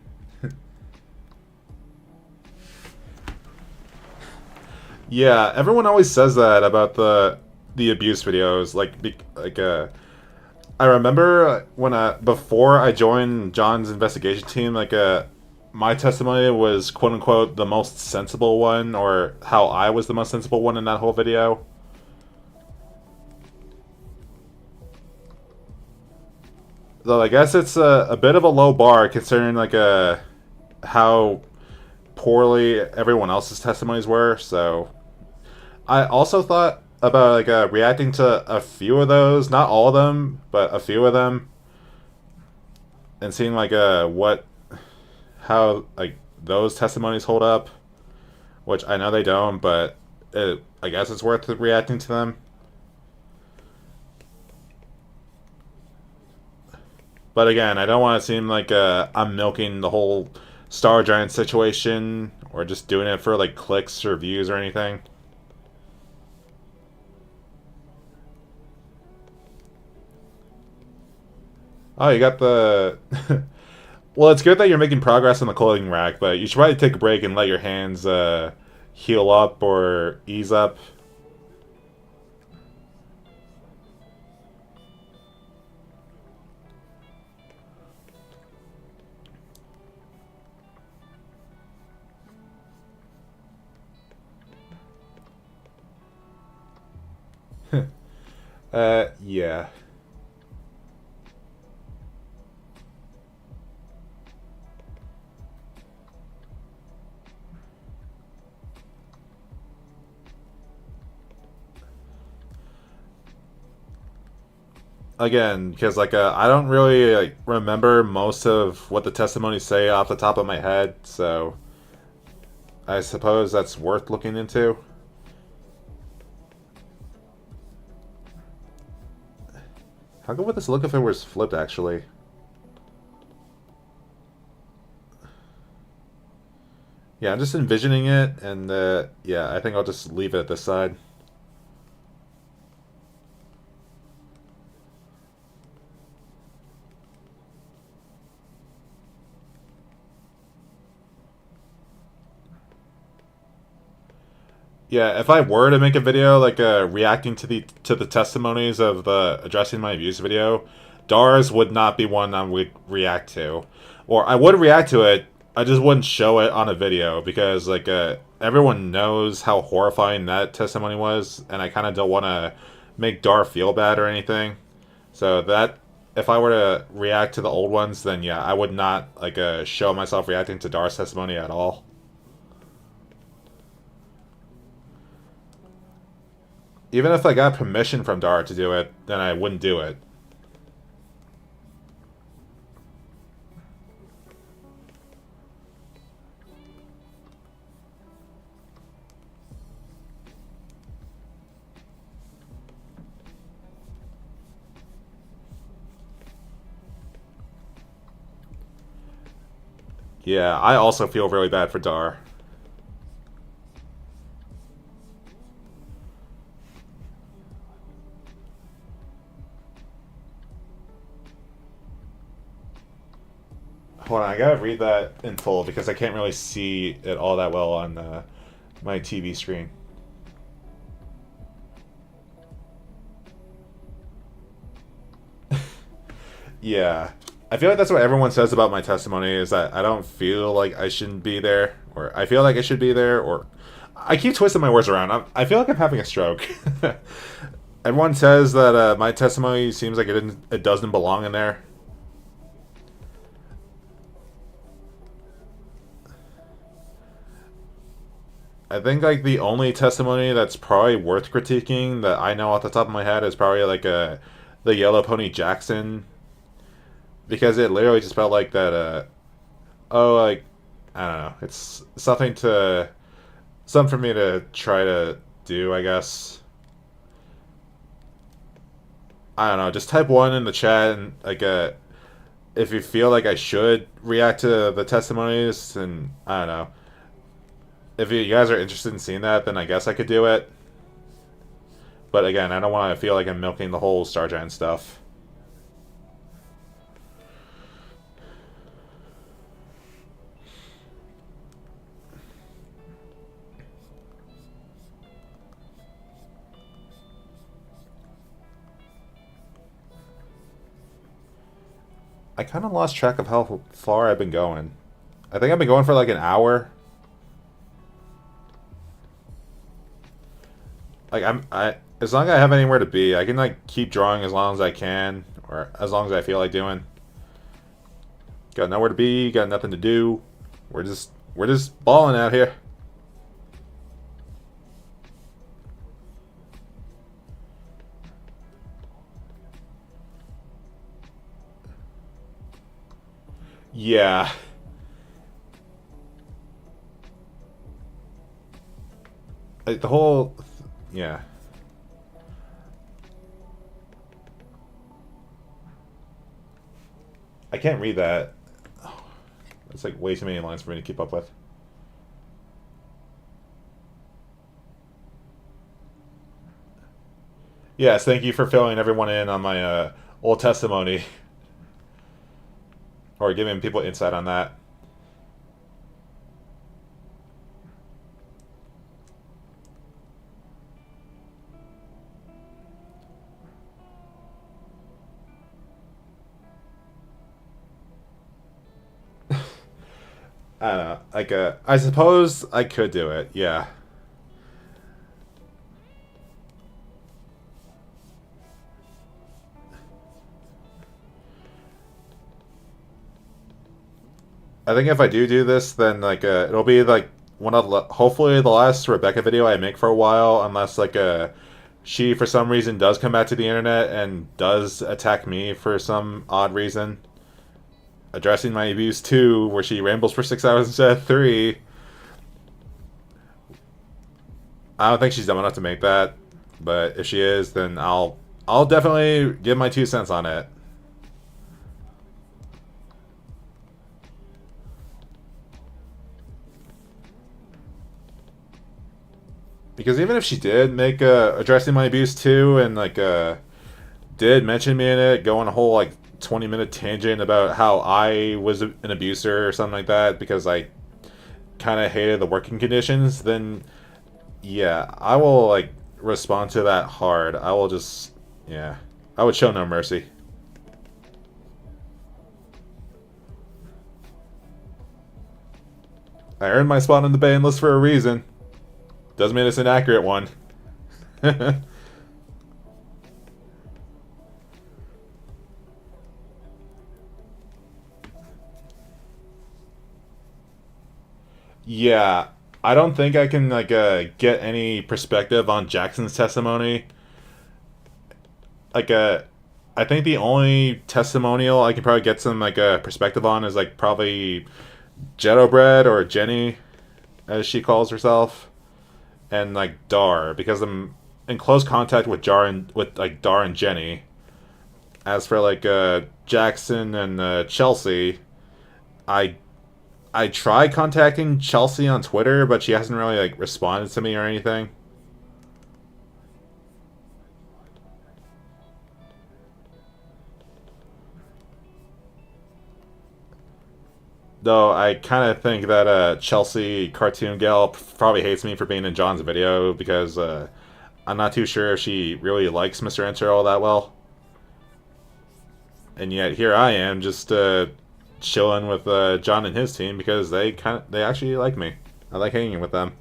Yeah, everyone always says that about the abuse videos. I remember when before I joined John's investigation team, my testimony was quote unquote the most sensible one, or how I was the most sensible one in that whole video. Though I guess it's a bit of a low bar considering how poorly everyone else's testimonies were. So I also thought about reacting to a few of those, not all of them, but a few of them, and seeing how those testimonies hold up, which I know they don't, but I guess it's worth reacting to them. But again, I don't want to seem like I'm milking the whole Star Giant situation or just doing it for like clicks or views or anything. Oh, you got the. Well, it's good that you're making progress on the clothing rack, but you should probably take a break and let your hands heal up or ease up. Yeah. Again, because like I don't really like remember most of what the testimonies say off the top of my head, so I suppose that's worth looking into. How good would this look if it was flipped, actually? Yeah, I'm just envisioning it, and yeah, I think I'll just leave it at this side. Yeah, if I were to make a video like reacting to the testimonies of the addressing my views video, Dars would not be one I would react to, or I would react to it. I just wouldn't show it on a video because like everyone knows how horrifying that testimony was, and I kind of don't want to make Dar feel bad or anything. So that if I were to react to the old ones, then yeah, I would not like show myself reacting to Dar's testimony at all. Even if I got permission from Dar to do it, then I wouldn't do it. Yeah, I also feel really bad for Dar. Hold on, I gotta read that in full because I can't really see it all that well on my TV screen. Yeah. I feel like that's what everyone says about my testimony is that I don't feel like I shouldn't be there, or I feel like I should be there, or I keep twisting my words around. I feel like I'm having a stroke. Everyone says that my testimony seems like it doesn't belong in there. I think like the only testimony that's probably worth critiquing that I know off the top of my head is probably like the Yellow Pony Jackson because it literally just felt like that oh like I don't know it's something for me to try to do I guess. I don't know, just type one in the chat and like if you feel like I should react to the testimonies, and I don't know, if you guys are interested in seeing that, then I guess I could do it. But again, I don't want to feel like I'm milking the whole Star Giant stuff. I kind of lost track of how far I've been going. I think I've been going for like an hour. Like I as long as I have anywhere to be, I can like keep drawing as long as I can, or as long as I feel like doing. Got nowhere to be, got nothing to do. We're just balling out here. Yeah. Like the whole yeah. I can't read that. It's like way too many lines for me to keep up with. Yes, thank you for filling everyone in on my old testimony, or giving people insight on that. I don't know. Like, I suppose I could do it. Yeah. I think if I do this, then like it'll be like one of hopefully the last Rebecca video I make for a while, unless like she for some reason does come back to the internet and does attack me for some odd reason, addressing my abuse too, where she rambles for 6 hours instead of three. I don't think she's dumb enough to make that, but if she is, then I'll definitely give my 2 cents on it. Because even if she did make addressing my abuse too, and like did mention me in it, go on a whole like 20-minute tangent about how I was an abuser or something like that because I kind of hated the working conditions, then yeah, I will like respond to that hard. I will just, yeah, I would show no mercy. I earned my spot on the ban list for a reason. Doesn't mean it's an accurate one. Yeah, I don't think I can like get any perspective on Jackson's testimony. Like I think the only testimonial I can probably get some like a perspective on is like probably Jetto Bread or Jenny, as she calls herself, and like Dar because I'm in close contact with Jar and with like Dar and Jenny. As for like Jackson and Chelsea, I I tried contacting Chelsea on Twitter, but she hasn't really like responded to me or anything. Though I kind of think that Chelsea Cartoon Gal probably hates me for being in John's video because I'm not too sure if she really likes Mr. Enter all that well. And yet here I am just chilling with John and his team because they actually like me. I like hanging with them.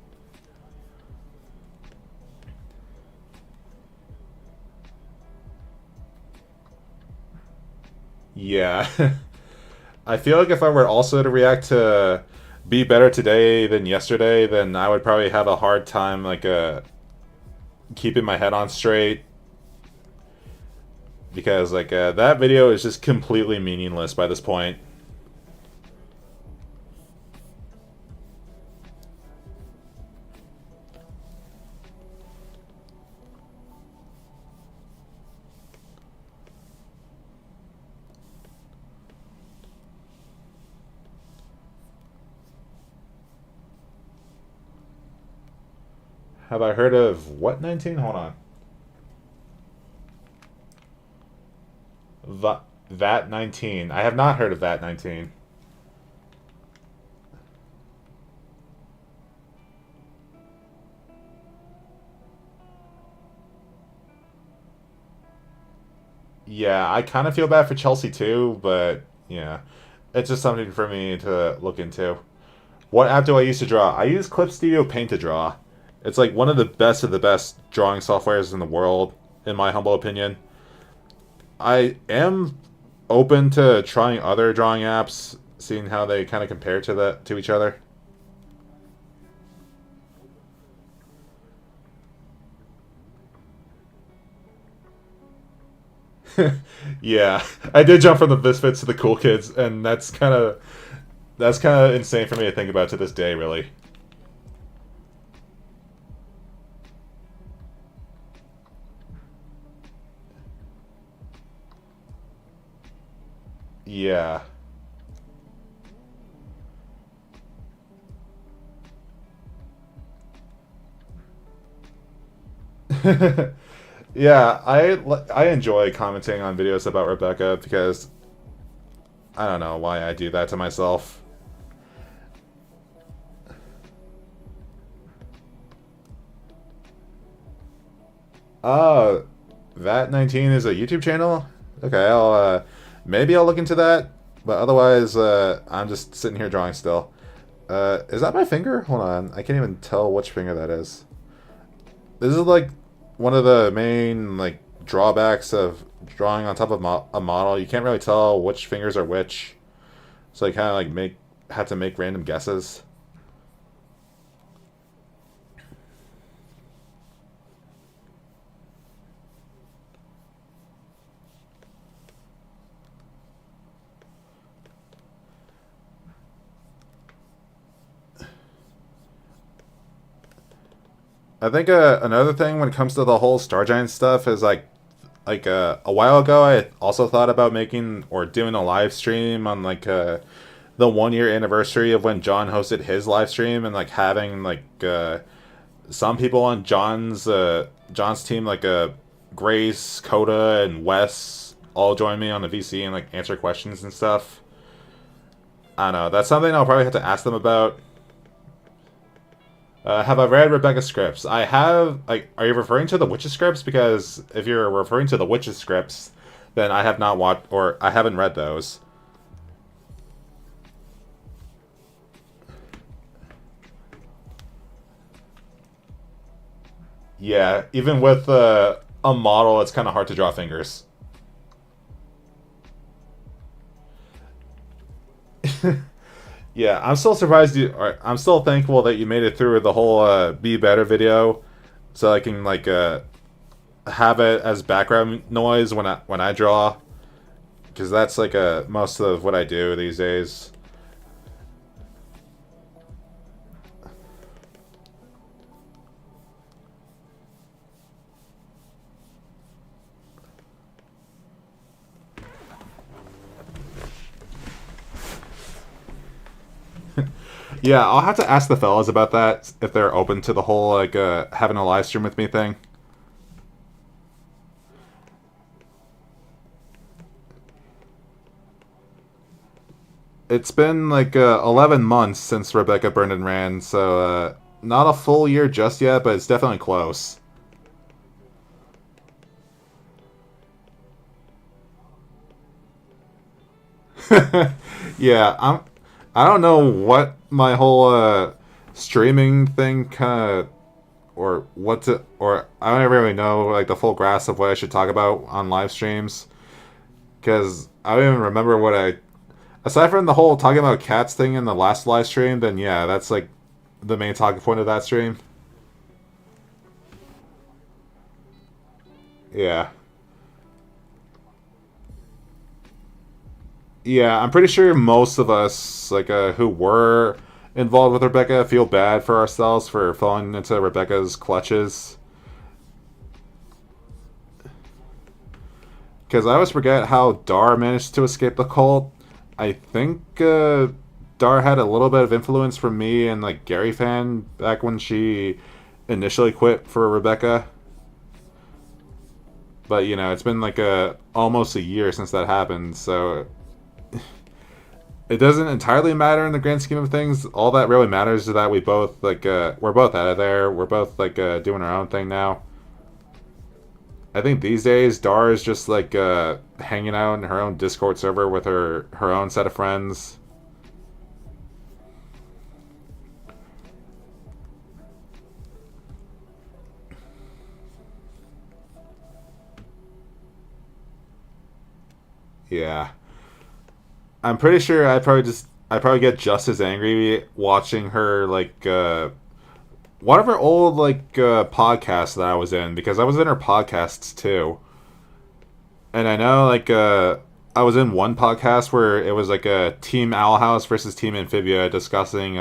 Yeah. I feel like if I were also to react to Be Better Today Than Yesterday, then I would probably have a hard time like keeping my head on straight because like that video is just completely meaningless by this point. Have I heard of what 19? Hold on. That 19. I have not heard of that 19. Yeah, I kind of feel bad for Chelsea too, but yeah, it's just something for me to look into. What app do I use to draw? I use Clip Studio Paint to draw. It's like one of the best drawing softwares in the world, in my humble opinion. I am open to trying other drawing apps, seeing how they kind of compare to each other. Yeah, I did jump from the Misfits to the Cool Kids, and that's kind of insane for me to think about to this day, really. Yeah. Yeah, I enjoy commenting on videos about Rebecca because I don't know why I do that to myself. Uh, that 19 is a YouTube channel. Okay, I'll maybe I'll look into that. But otherwise, I'm just sitting here drawing still. Is that my finger? Hold on, I can't even tell which finger that is. This is like one of the main like drawbacks of drawing on top of a model. You can't really tell which fingers are which, so you kind of like make have to make random guesses. I think another thing when it comes to the whole Star Giant stuff is a while ago I also thought about making or doing a live stream on the 1 year anniversary of when John hosted his live stream and like having some people on John's team Grace, Coda, and Wes all join me on the VC and like answer questions and stuff. I don't know. That's something I'll probably have to ask them about. Have I read Rebecca scripts? I have. Like, are you referring to the Witches scripts? Because if you're referring to the Witches scripts, then I have not watched or I haven't read those. Yeah, even with a model, it's kind of hard to draw fingers. Yeah, I'm still surprised you. Or I'm still thankful that you made it through the whole "Be Better" video, so I can have it as background noise when I draw, because that's most of what I do these days. Yeah, I'll have to ask the fellas about that if they're open to the whole having a live stream with me thing. It's been 11 months since Rebecca burned and ran, so not a full year just yet, but it's definitely close. Yeah, I don't know what my whole streaming thing kind of or what to or I don't really know like the full grasp of what I should talk about on live streams because I don't even remember what I aside from the whole talking about cats thing in the last live stream. Then yeah, that's like the main talking point of that stream. Yeah, yeah, I'm pretty sure most of us who were involved with Rebecca feel bad for ourselves for falling into Rebecca's clutches. Because I always forget how Dar managed to escape the cult. I think Dar had a little bit of influence from me and Gary fan back when she initially quit for Rebecca. But it's been almost a year since that happened, so it doesn't entirely matter in the grand scheme of things. All that really matters is that we both we're both out of there. We're both doing our own thing now. I think these days Dar is just hanging out in her own Discord server with her own set of friends. Yeah, I'm pretty sure I probably get just as angry watching her one of her old podcasts that I was in because I was in her podcasts too, and I know I was in one podcast where it was a Team Owl House versus Team Amphibia discussing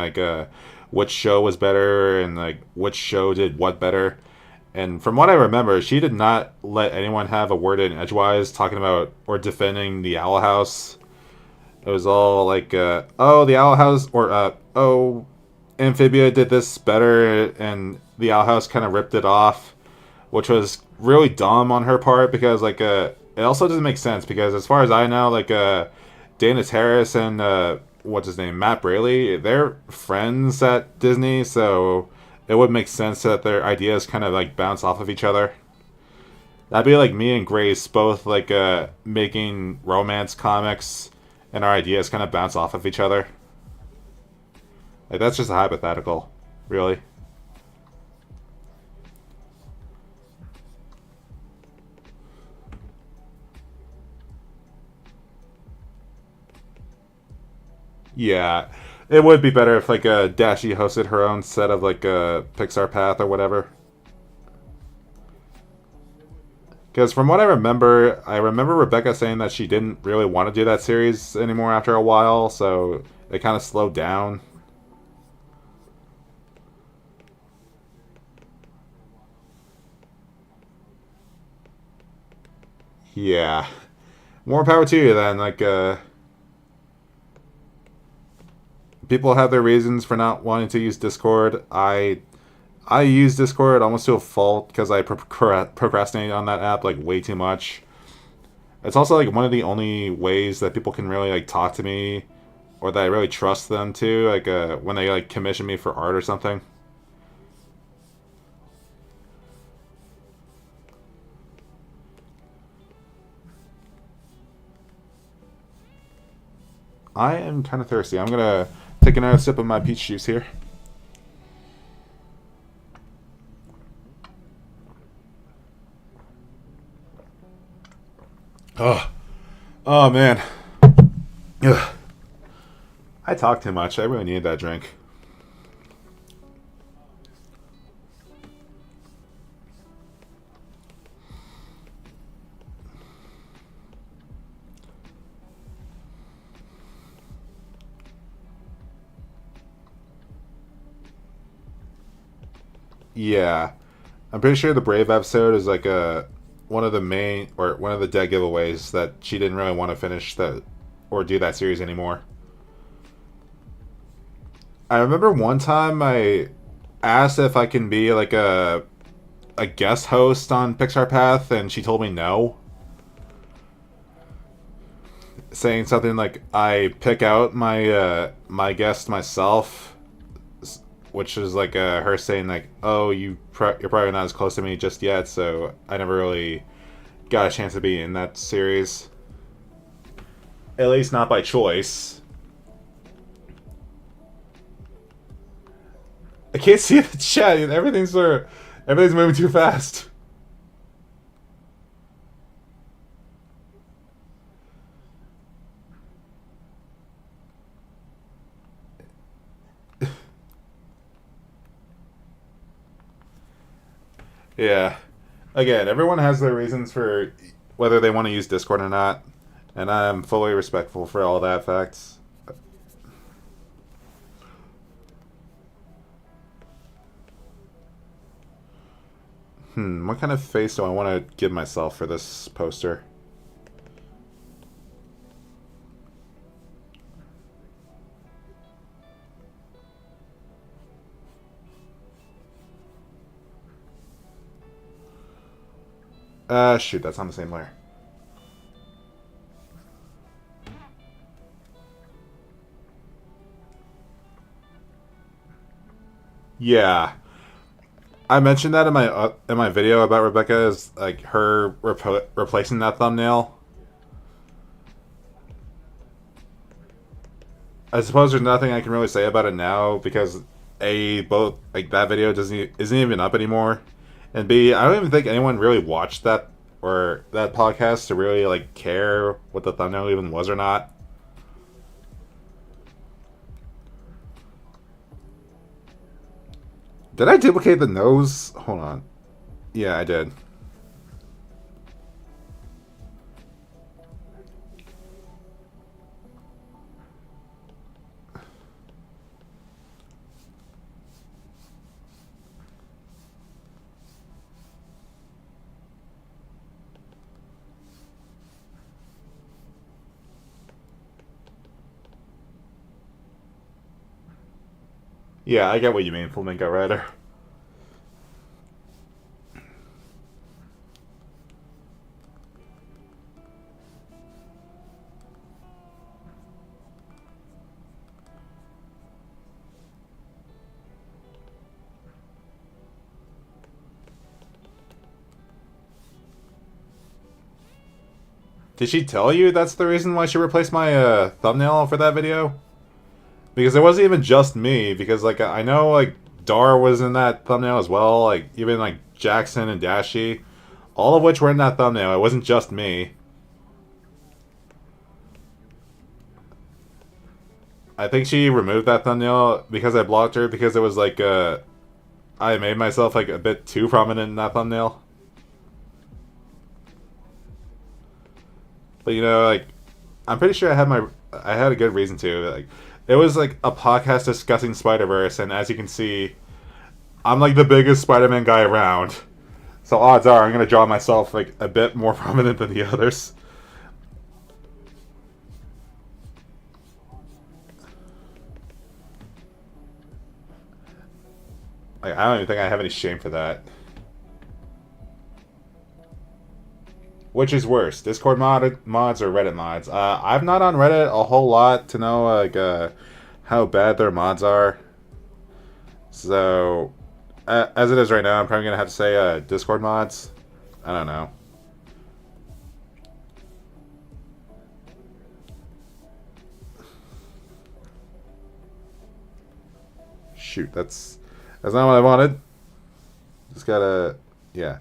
which show was better and which show did what better. And from what I remember, she did not let anyone have a word in edgewise talking about or defending the Owl House. It was all like, oh, the Owl House, or oh, Amphibia did this better, and the Owl House kind of ripped it off, which was really dumb on her part because it also doesn't make sense because as far as I know, Dana Terrace and what's his name, Matt Braley, they're friends at Disney, so it would make sense that their ideas kind of like bounce off of each other. That'd be like me and Grace both making romance comics, and our ideas kind of bounce off of each other. Like that's just a hypothetical, really. Yeah, it would be better if Dashi hosted her own set of Pixar Path or whatever. Because from what I remember Rebecca saying that she didn't really want to do that series anymore after a while, so it kind of slowed down. Yeah, more power to you then. People have their reasons for not wanting to use Discord. I use Discord almost to a fault because I procrastinate on that app like way too much. It's also like one of the only ways that people can really like talk to me, or that I really trust them to, when they like commission me for art or something. I am kind of thirsty. I'm gonna take another sip of my peach juice here. Oh, oh man. Ugh. I talk too much. I really need that drink. Yeah, I'm pretty sure the Brave episode is one of the main or one of the dead giveaways that she didn't really want to finish that or do that series anymore. I remember one time I asked if I can be a guest host on Pixar Path, and she told me no, saying something like I pick out my guest myself, which is her saying oh you're probably not as close to me just yet, so I never really got a chance to be in that series, at least not by choice. I can't see the chat. Everything's moving too fast. Yeah. Again, everyone has their reasons for whether they want to use Discord or not, and I'm fully respectful for all that facts. What kind of face do I want to give myself for this poster? Shoot, that's on the same layer. Yeah, I mentioned that in my video about Rebecca is like her replacing that thumbnail. I suppose there's nothing I can really say about it now because a both like that video doesn't isn't even up anymore, and b I don't even think anyone really watched that or that podcast to really care what the thumbnail even was or not. Did I duplicate the nose? Hold on. Yeah, I did. Yeah, I get what you mean, Flamingo Rider. Did she tell you that's the reason why she replaced my thumbnail for that video? Because it wasn't even just me. Because like I know like Dar was in that thumbnail as well. Like even like Jackson and Dashi, all of which were in that thumbnail. It wasn't just me. I think she removed that thumbnail because I blocked her because it was like I made myself like a bit too prominent in that thumbnail. But you know, like I'm pretty sure I had a good reason to. Like it was like a podcast discussing Spider Verse, and as you can see, I'm like the biggest Spider Man guy around. So odds are I'm gonna draw myself like a bit more prominent than the others. Like I don't even think I have any shame for that. Which is worse, Discord mods or Reddit mods? I'm not on Reddit a whole lot to know like how bad their mods are. So, as it is right now, I'm probably gonna have to say Discord mods. I don't know. Shoot, that's not what I wanted. Just gotta, yeah,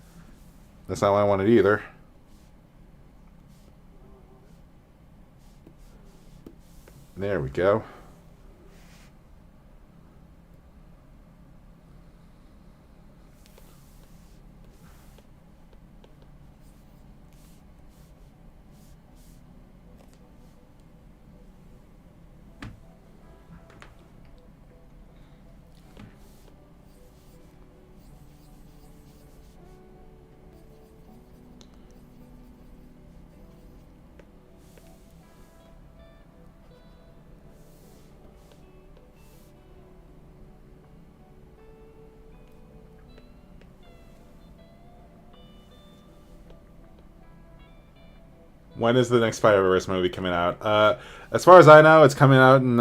that's not what I wanted either. There we go. When is the next Spider-Verse movie coming out? As far as I know, it's coming out in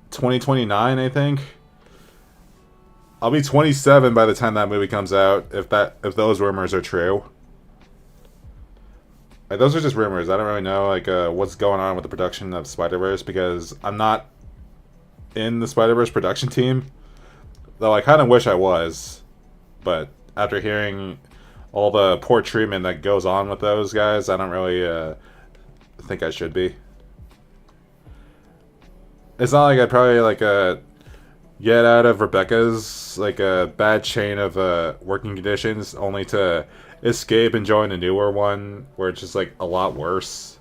2029, I think. I'll be 27 by the time that movie comes out, if those rumors are true. Like, those are just rumors. I don't really know like what's going on with the production of Spider-Verse because I'm not in the Spider-Verse production team. Though I kind of wish I was, but after hearing all the poor treatment that goes on with those guys, I don't really think I should be. It's not like I'd probably like get out of Rebecca's like a bad chain of working conditions only to escape and join a newer one where it's just like a lot worse.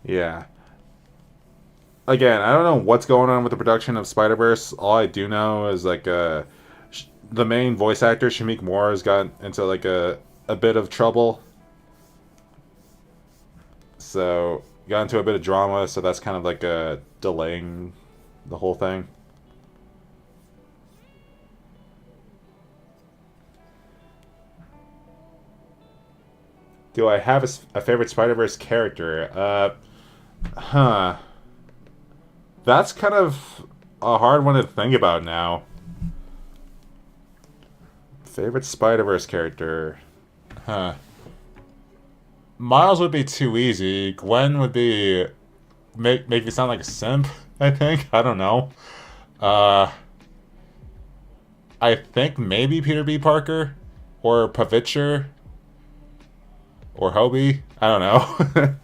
Yeah. Again, I don't know what's going on with the production of Spider Verse. All I do know is like the main voice actor Shamik Moore has got into like a bit of trouble. So got into a bit of drama. So that's kind of like delaying the whole thing. Do I have a favorite Spider Verse character? Huh. That's kind of a hard one to think about now. Favorite Spider Verse character? Huh. Miles would be too easy. Gwen would be make me sound like a simp. I think. I don't know. Uh, I think maybe Peter B. Parker or Pavitcher or Hobie. I don't know.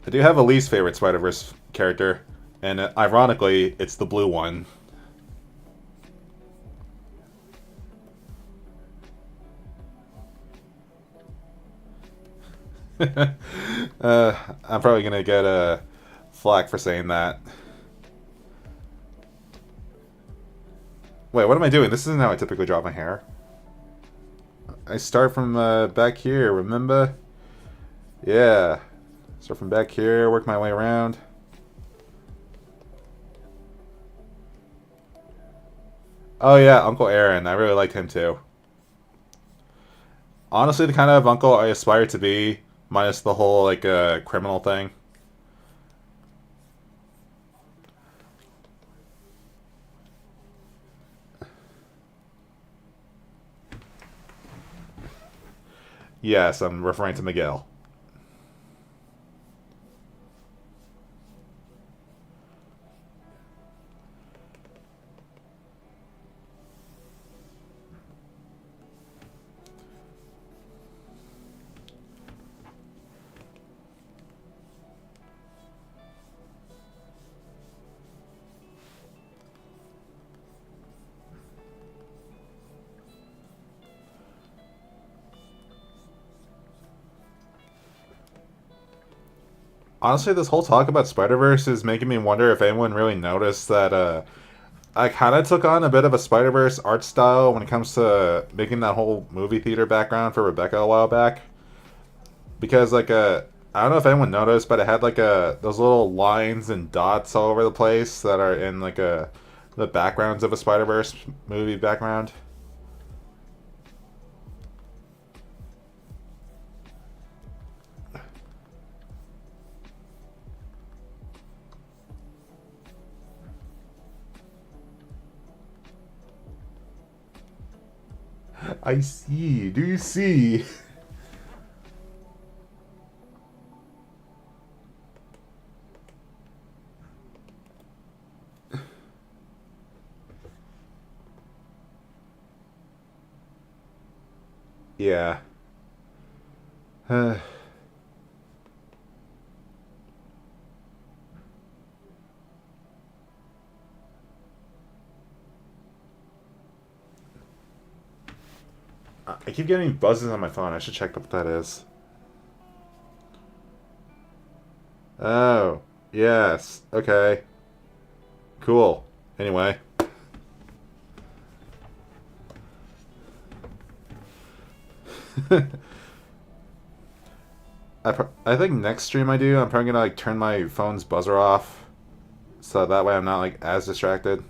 I do have a least favorite Spider Verse character, and ironically, it's the blue one. I'm probably gonna get a flack for saying that. Wait, what am I doing? This isn't how I typically draw my hair. I start from back here, remember? Yeah. Start from back here, work my way around. Oh yeah, Uncle Aaron. I really liked him too. Honestly, the kind of uncle I aspire to be, minus the whole like criminal thing. Yes, I'm referring to Miguel. Honestly, this whole talk about Spider Verse is making me wonder if anyone really noticed that I kind of took on a bit of a Spider Verse art style when it comes to making that whole movie theater background for Rebecca a while back. Because like I don't know if anyone noticed, but it had like those little lines and dots all over the place that are in like the backgrounds of a Spider Verse movie background. I see. Do you see? Yeah. I keep getting buzzes on my phone. I should check what that is. Oh, yes. Okay. Cool. Anyway. I think next stream I do, I'm probably gonna like turn my phone's buzzer off, so that way I'm not like as distracted.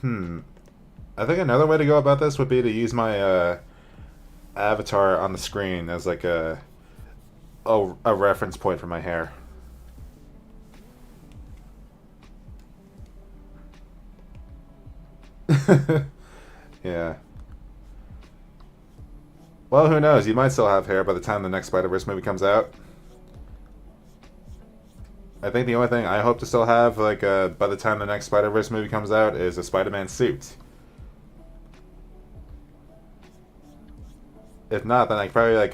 Hmm. I think another way to go about this would be to use my avatar on the screen as like a reference point for my hair. Yeah. Well, who knows? You might still have hair by the time the next Spider Verse movie comes out. I think the only thing I hope to still have, like, by the time the next Spider Verse movie comes out, is a Spider Man suit. If not, then I could probably like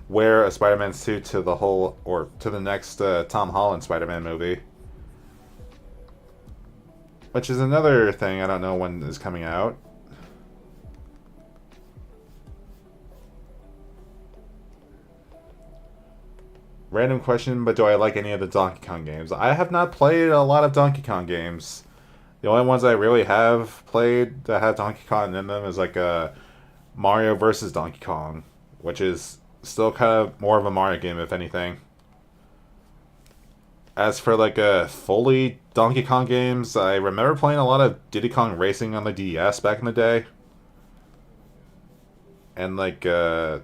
wear a Spider Man suit to the whole or to the next Tom Holland Spider Man movie, which is another thing I don't know when is coming out. Random question, but do I like any of the Donkey Kong games? I have not played a lot of Donkey Kong games. The only ones I really have played that have Donkey Kong in them is like Mario versus Donkey Kong, which is still kind of more of a Mario game, if anything. As for like fully Donkey Kong games, I remember playing a lot of Diddy Kong Racing on the DS back in the day, and like not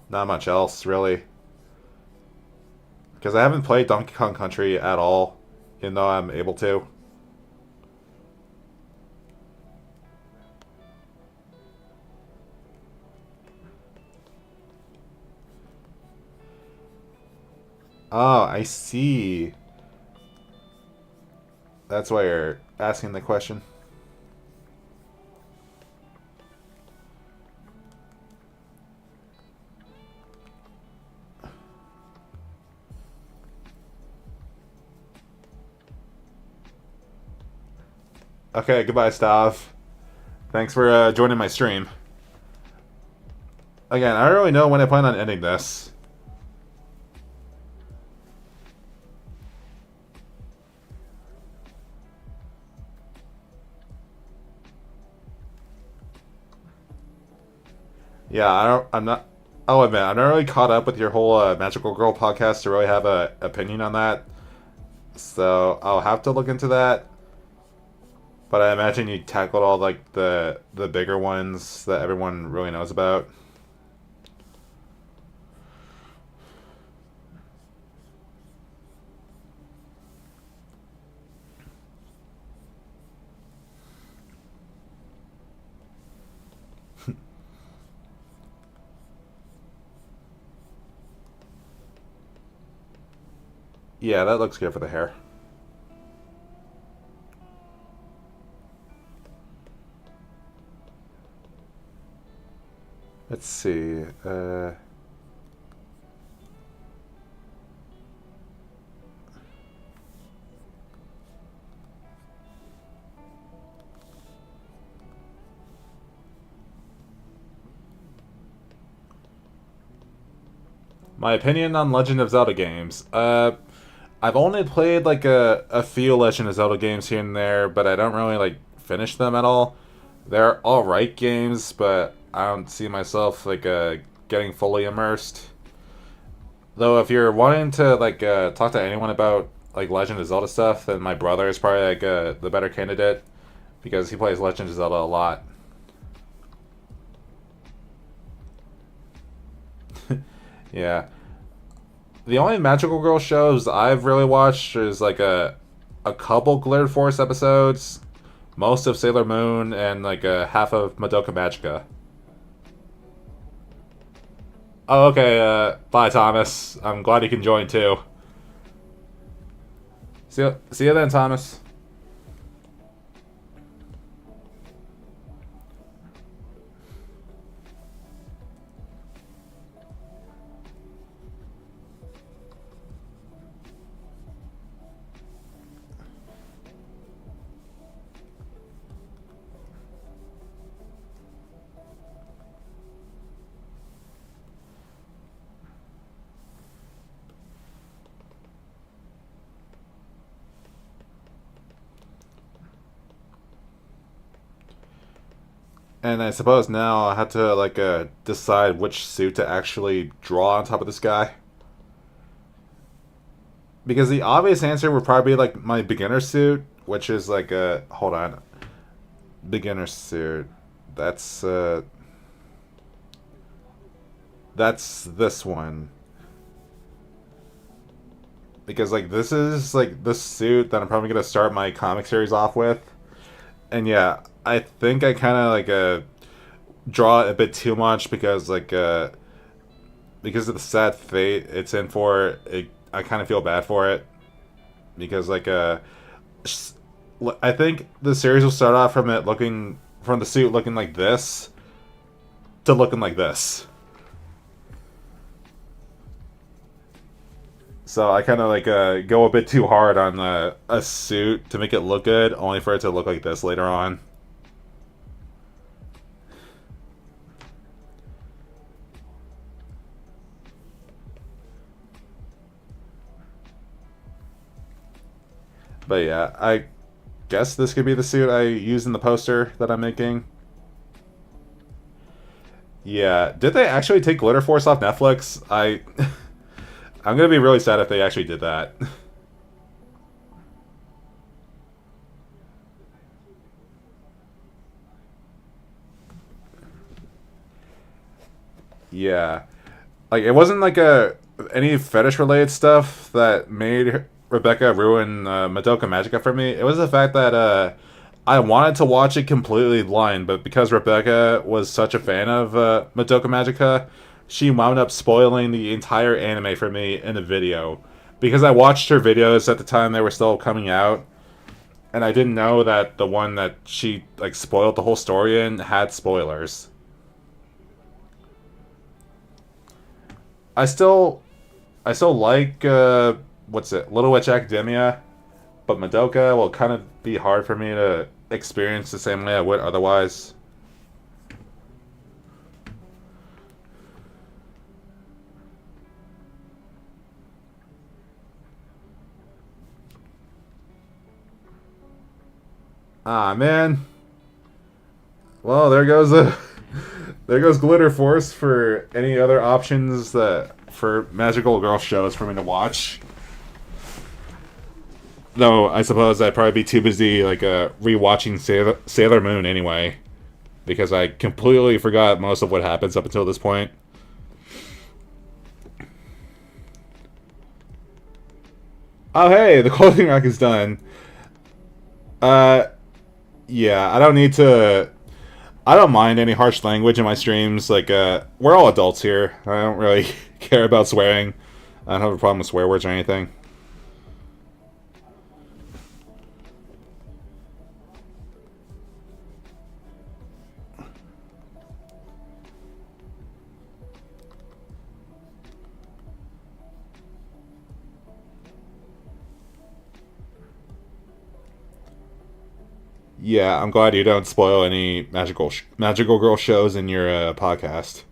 much else really. Because I haven't played Donkey Kong Country at all, even though I'm able to. Oh, I see. That's why you're asking the question. Okay, goodbye, Stav. Thanks for joining my stream. Again, I don't really know when I plan on ending this. Yeah, I'm not. I'll admit, I'm not really caught up with your whole Magical Girl podcast to really have a opinion on that. So I'll have to look into that. But I imagine you tackled all like the bigger ones that everyone really knows about. Yeah, that looks good for the hair. Let's see. My opinion on Legend of Zelda games. I've only played like a few Legend of Zelda games here and there, but I don't really like finish them at all. They're all right games, but I don't see myself like getting fully immersed. Though, if you're wanting to like talk to anyone about like Legend of Zelda stuff, then my brother is probably like the better candidate because he plays Legend of Zelda a lot. Yeah. The only Magical Girl shows I've really watched is like a couple Glitter Force episodes, most of Sailor Moon, and like a half of Madoka Magica. Oh, okay. Bye, Thomas. I'm glad you can join too. See you then, Thomas. And I suppose now I have to like decide which suit to actually draw on top of this guy. Because the obvious answer would probably be like my beginner suit, which is like a hold on, beginner suit. That's that's this one. Because like this is like the suit that I'm probably gonna start my comic series off with. And yeah, I think I kind of like draw it a bit too much because of the sad fate it's in for. I kind of feel bad for it because I think the series will start off from it looking from the suit looking like this to looking like this. So I kind of like go a bit too hard on a suit to make it look good, only for it to look like this later on. But yeah, I guess this could be the suit I use in the poster that I'm making. Yeah, did they actually take Glitter Force off Netflix? I'm gonna be really sad if they actually did that. Yeah, like it wasn't like a any fetish related stuff that made Rebecca ruin Madoka Magica for me. It was the fact that I wanted to watch it completely blind, but because Rebecca was such a fan of Madoka Magica, she wound up spoiling the entire anime for me in a video. Because I watched her videos at the time they were still coming out, and I didn't know that the one that she like spoiled the whole story in had spoilers. I still I still like what's it, Little Witch Academia, but Madoka will kind of be hard for me to experience the same way I would otherwise. Ah, man. Well, there goes a there goes Glitter Force for any other options that for magical girl shows for me to watch. Though I suppose I'd probably be too busy like rewatching Sailor Moon anyway, because I completely forgot most of what happens up until this point. Oh hey, the clothing rack is done. Uh, yeah, I don't need to. I don't mind any harsh language in my streams. Like, we're all adults here. I don't really care about swearing. I don't have a problem with swear words or anything. Yeah, I'm glad you don't spoil any magical girl shows in your podcast.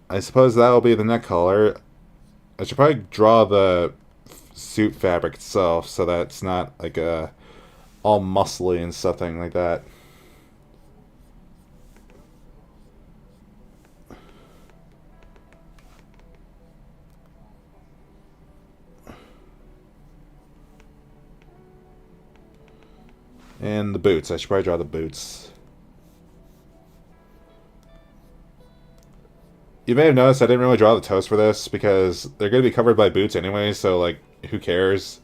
I suppose that'll be the neck color. I should probably draw the suit fabric itself so that it's not like all muscly and something like that. And the boots. I should probably draw the boots. You may have noticed I didn't really draw the toes for this because they're going to be covered by boots anyway, so, like, who cares?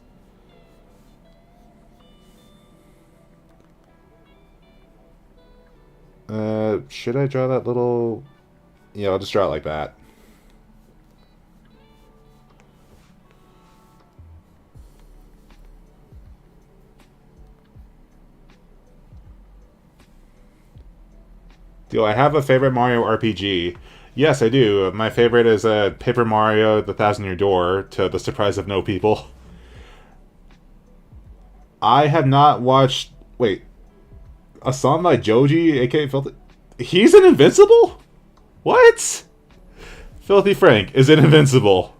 Should I draw that little... Yeah, I'll just draw it like that. Do I have a favorite Mario RPG? Yes, I do. My favorite is Paper Mario: The Thousand Year Door, to the surprise of no people. I have not watched... Wait. A song by Joji, aka Filthy... He's in Invincible? What? Filthy Frank is in Invincible.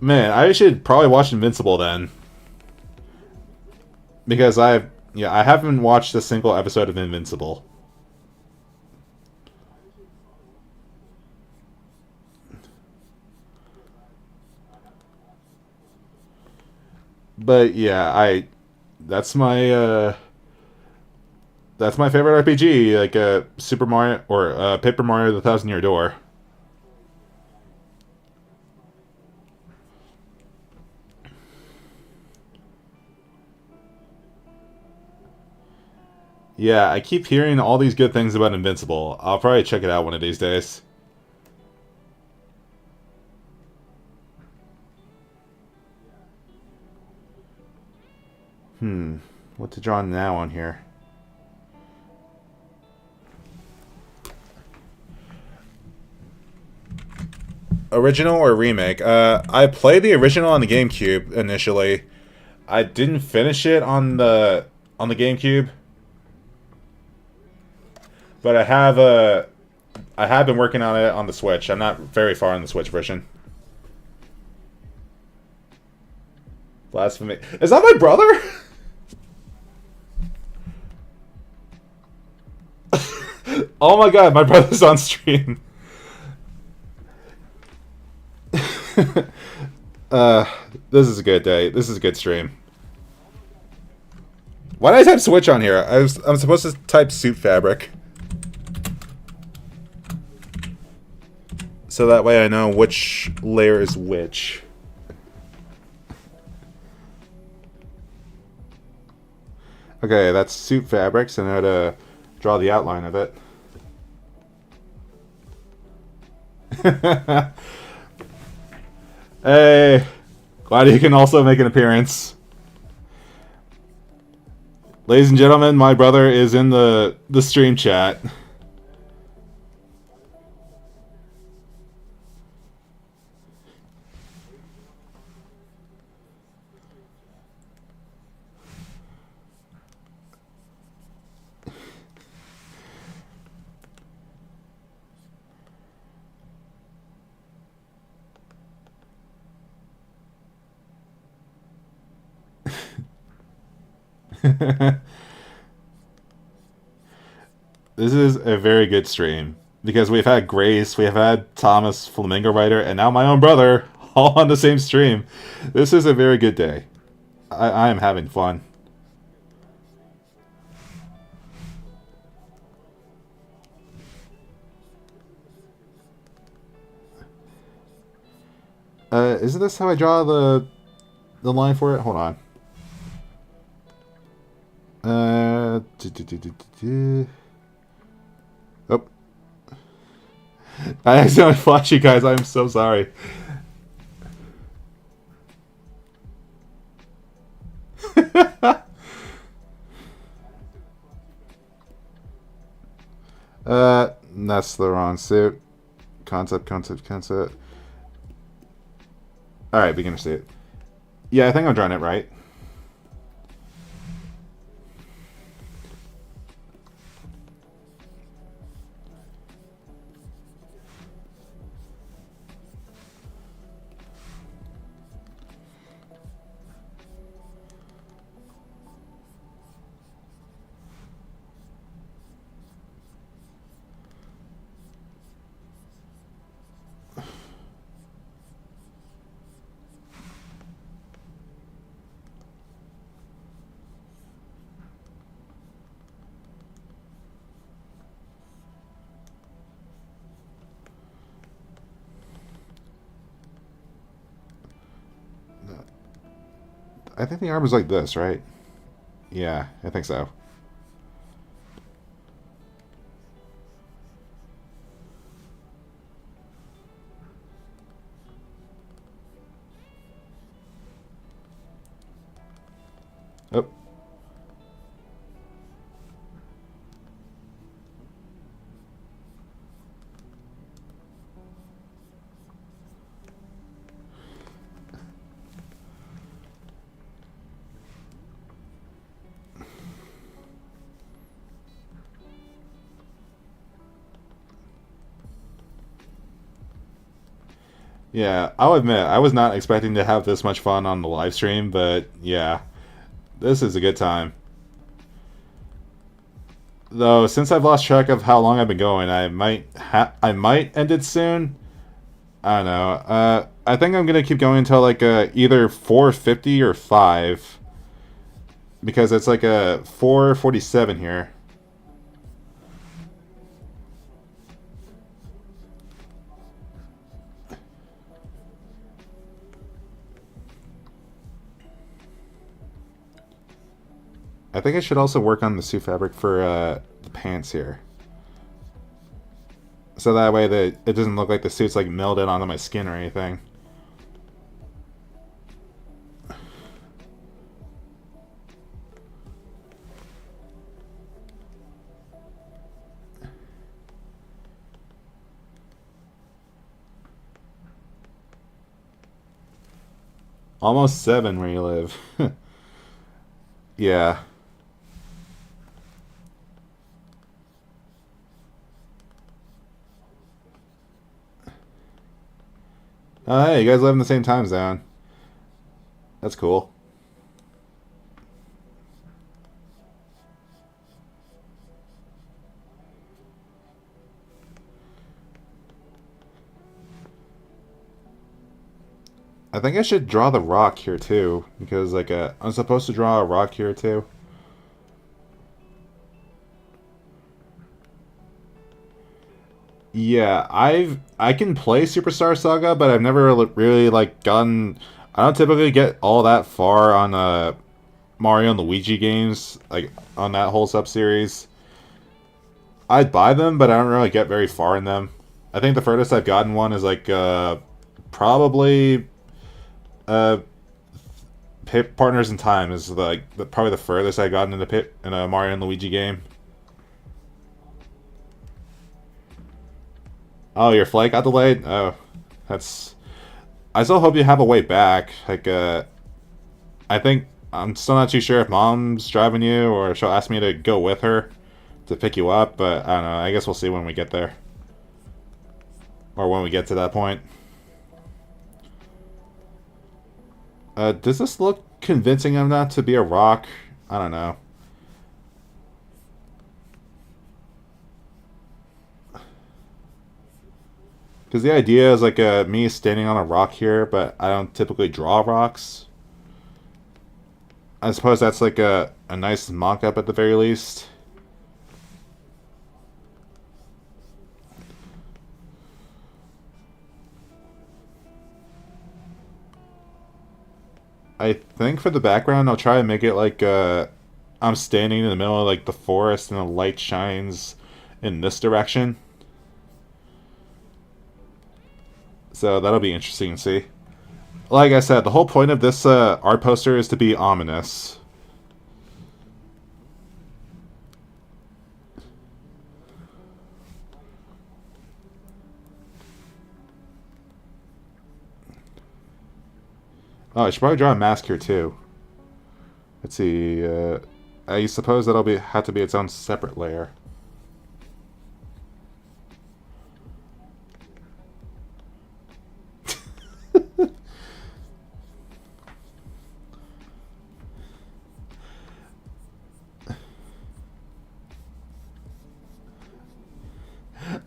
Man, I should probably watch Invincible then. Because I haven't watched a single episode of Invincible. But yeah, that's my favorite RPG, like Super Mario or Paper Mario: The Thousand Year Door. Yeah, I keep hearing all these good things about Invincible. I'll probably check it out one of these days. What to draw now on here? Original or remake? I played the original on the GameCube initially. I didn't finish it on the GameCube, but I have been working on it on the Switch. I'm not very far on the Switch version. Blasphemy. Is that my brother? Oh my god, my brother's on stream. This is a good day. This is a good stream. Why did I type Switch on here? I'm supposed to type suit fabric. So that way I know which layer is which. Okay, that's suit fabric, so now to draw the outline of it. Hey, glad you can also make an appearance. Ladies and gentlemen, my brother is in the stream chat. This is a very good stream because we've had Grace, we have had Thomas Flamingo Writer, and now my own brother all on the same stream. This is a very good day. I am having fun. Isn't this how I draw the line for it? Hold on. Oh. I accidentally flashed you guys. I'm so sorry. That's the wrong suit. Concept. Alright, beginner suit. Yeah, I think I'm drawing it right. I think the arm is like this, right? Yeah, I think so. Oh. Yeah, I'll admit, I was not expecting to have this much fun on the live stream, but yeah, this is a good time. Though, since I've lost track of how long I've been going, I might end it soon. I don't know. I think I'm gonna keep going until like either 450 or 5, because it's like a 447 here. I think I should also work on the suit fabric for the pants here. So that way that it doesn't look like the suit's like melded onto my skin or anything. Almost 7 where you live. Yeah. Oh, hey, you guys live in the same time zone. That's cool. I think I should draw the rock here too, because like I'm supposed to draw a rock here too. Yeah, I can play Superstar Saga, but I've never really like gotten. I don't typically get all that far on Mario and Luigi games, like on that whole sub series. I'd buy them, but I don't really get very far in them. I think the furthest I've gotten one is like probably uh Partners in Time is like probably the furthest I've gotten in a Mario and Luigi game. Oh, your flight got delayed? Oh, that's. I still hope you have a way back. Like, I think I'm still not too sure if mom's driving you or she'll ask me to go with her to pick you up, but I don't know. I guess we'll see when we get there. Or when we get to that point. Does this look convincing enough to be a rock? I don't know. Because the idea is like me standing on a rock here, but I don't typically draw rocks. I suppose that's like a nice mock-up at the very least. I think for the background, I'll try to make it like I'm standing in the middle of like the forest and the light shines in this direction. So that'll be interesting to see. Like I said, the whole point of this art poster is to be ominous. Oh, I should probably draw a mask here too. Let's see. I suppose that'll be have to be its own separate layer.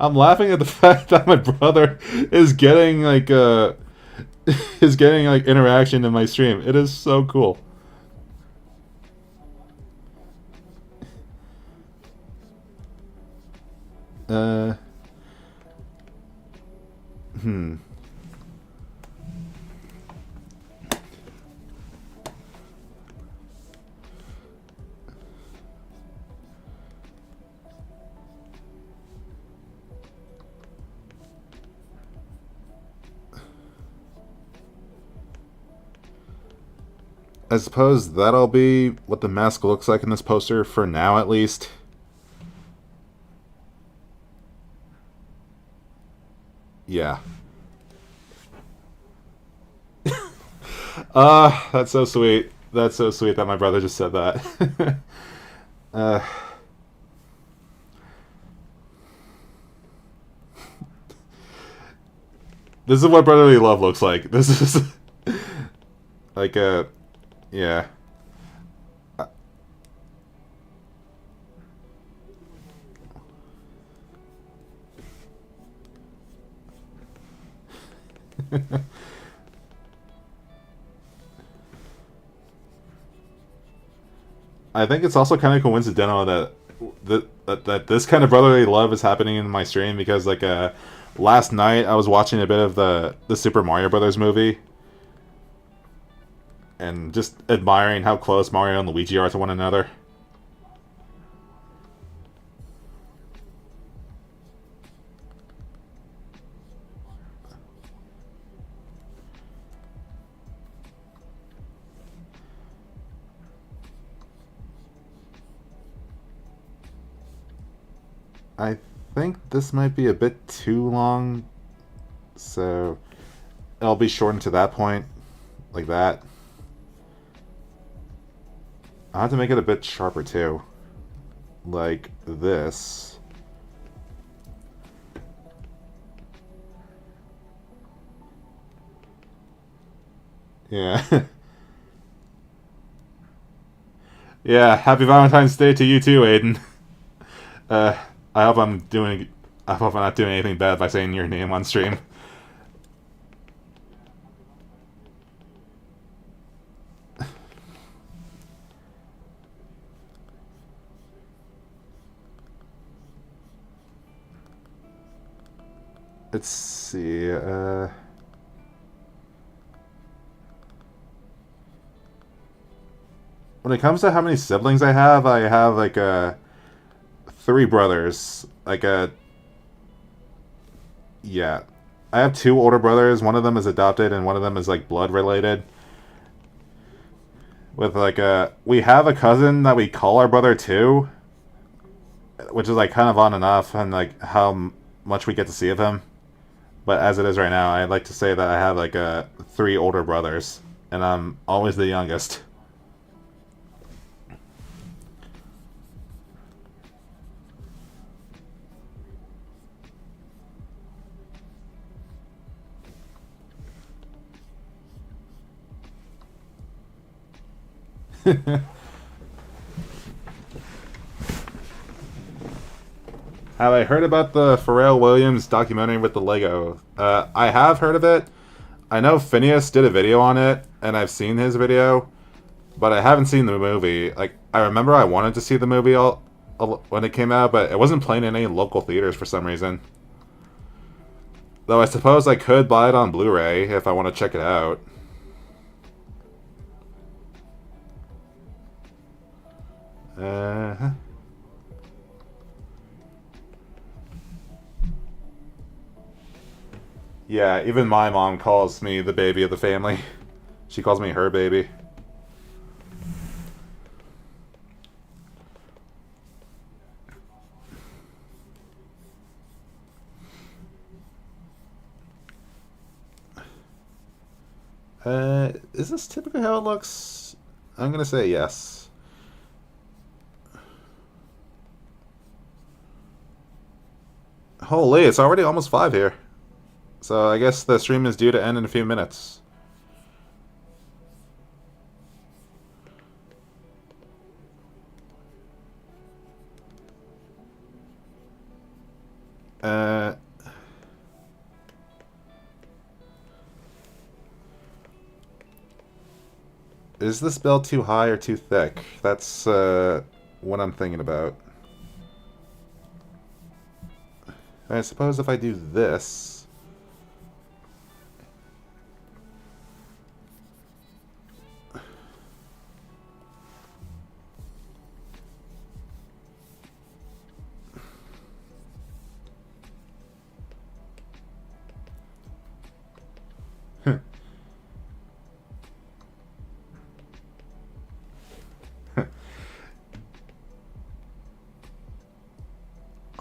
I'm laughing at the fact that my brother is getting like is getting like interaction in my stream. It is so cool. Uh, hmm. I suppose that'll be what the mask looks like in this poster for now, at least. Yeah. That's so sweet. That's so sweet that my brother just said that. uh, this is what brotherly love looks like. This is like a, yeah. I think it's also kind of coincidental that that this kind of brotherly love is happening in my stream because like last night I was watching a bit of the Super Mario Brothers movie and just admiring how close Mario and Luigi are to one another. I think this might be a bit too long, so I'll be shortened to that point, like that. I'll have to make it a bit sharper too, like this. Yeah. Yeah, happy Valentine's Day to you too, Aiden. Uh, I hope I'm doing. I hope I'm not doing anything bad by saying your name on stream. Let's see. When it comes to how many siblings I have like three brothers. Like yeah, I have two older brothers. One of them is adopted, and one of them is like blood related. With like we have a cousin that we call our brother too, which is like kind of on and off, and like how much we get to see of him. But as it is right now, I'd like to say that I have like three older brothers, and I'm always the youngest. Have I heard about the Pharrell Williams documentary with the Lego? I have heard of it. I know Phineas did a video on it, and I've seen his video, but I haven't seen the movie. Like, I remember I wanted to see the movie when it came out, but it wasn't playing in any local theaters for some reason. Though I suppose I could buy it on Blu-ray if I want to check it out. Uh-huh. Yeah, even my mom calls me the baby of the family. She calls me her baby. Is this typically how it looks? I'm gonna say yes. Holy, it's already almost 5 here. So I guess the stream is due to end in a few minutes. Uh... Is this bell too high or too thick? That's what I'm thinking about. I suppose if I do this...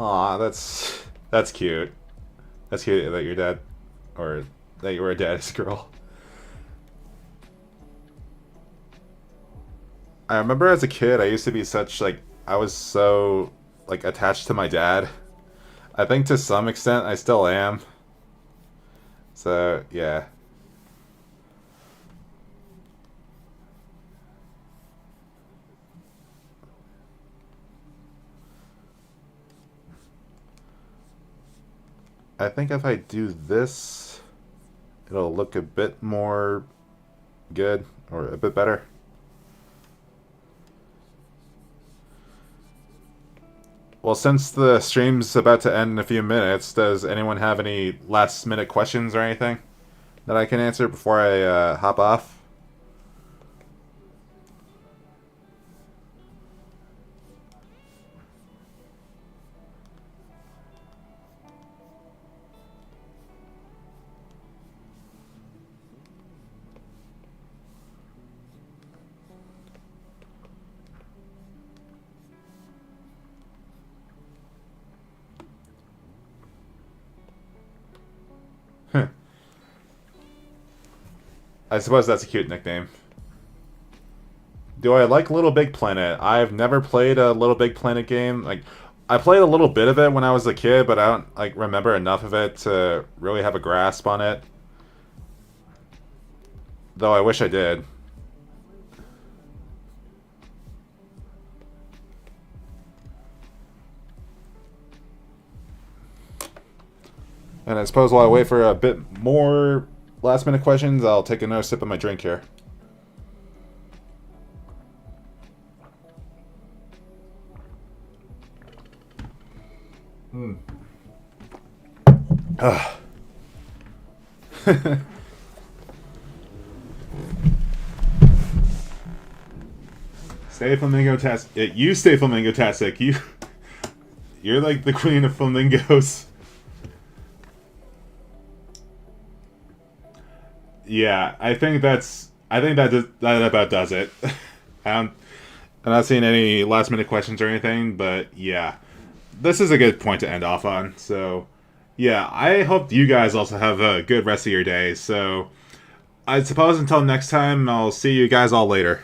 Aw, that's cute. That's cute that your dad, or that you were a daddy's girl. I remember as a kid, I used to be such, like, I was so, like, attached to my dad. I think to some extent I still am. So, yeah. I think if I do this, it'll look a bit more good, or a bit better. Well, since the stream's about to end in a few minutes, does anyone have any last minute questions or anything that I can answer before I hop off? I suppose that's a cute nickname. Do I like Little Big Planet? I've never played a Little Big Planet game. Like, I played a little bit of it when I was a kid, but I don't like remember enough of it to really have a grasp on it. Though I wish I did. And I suppose while I wait for a bit more last minute questions, I'll take another sip of my drink here. Stay Flamingo-tastic. You stay Flamingo-tastic. You're like the queen of flamingos. Yeah, I think that that about does it. I'm not seeing any last minute questions or anything, but yeah, this is a good point to end off on. So yeah, I hope you guys also have a good rest of your day. So I suppose until next time, I'll see you guys all later.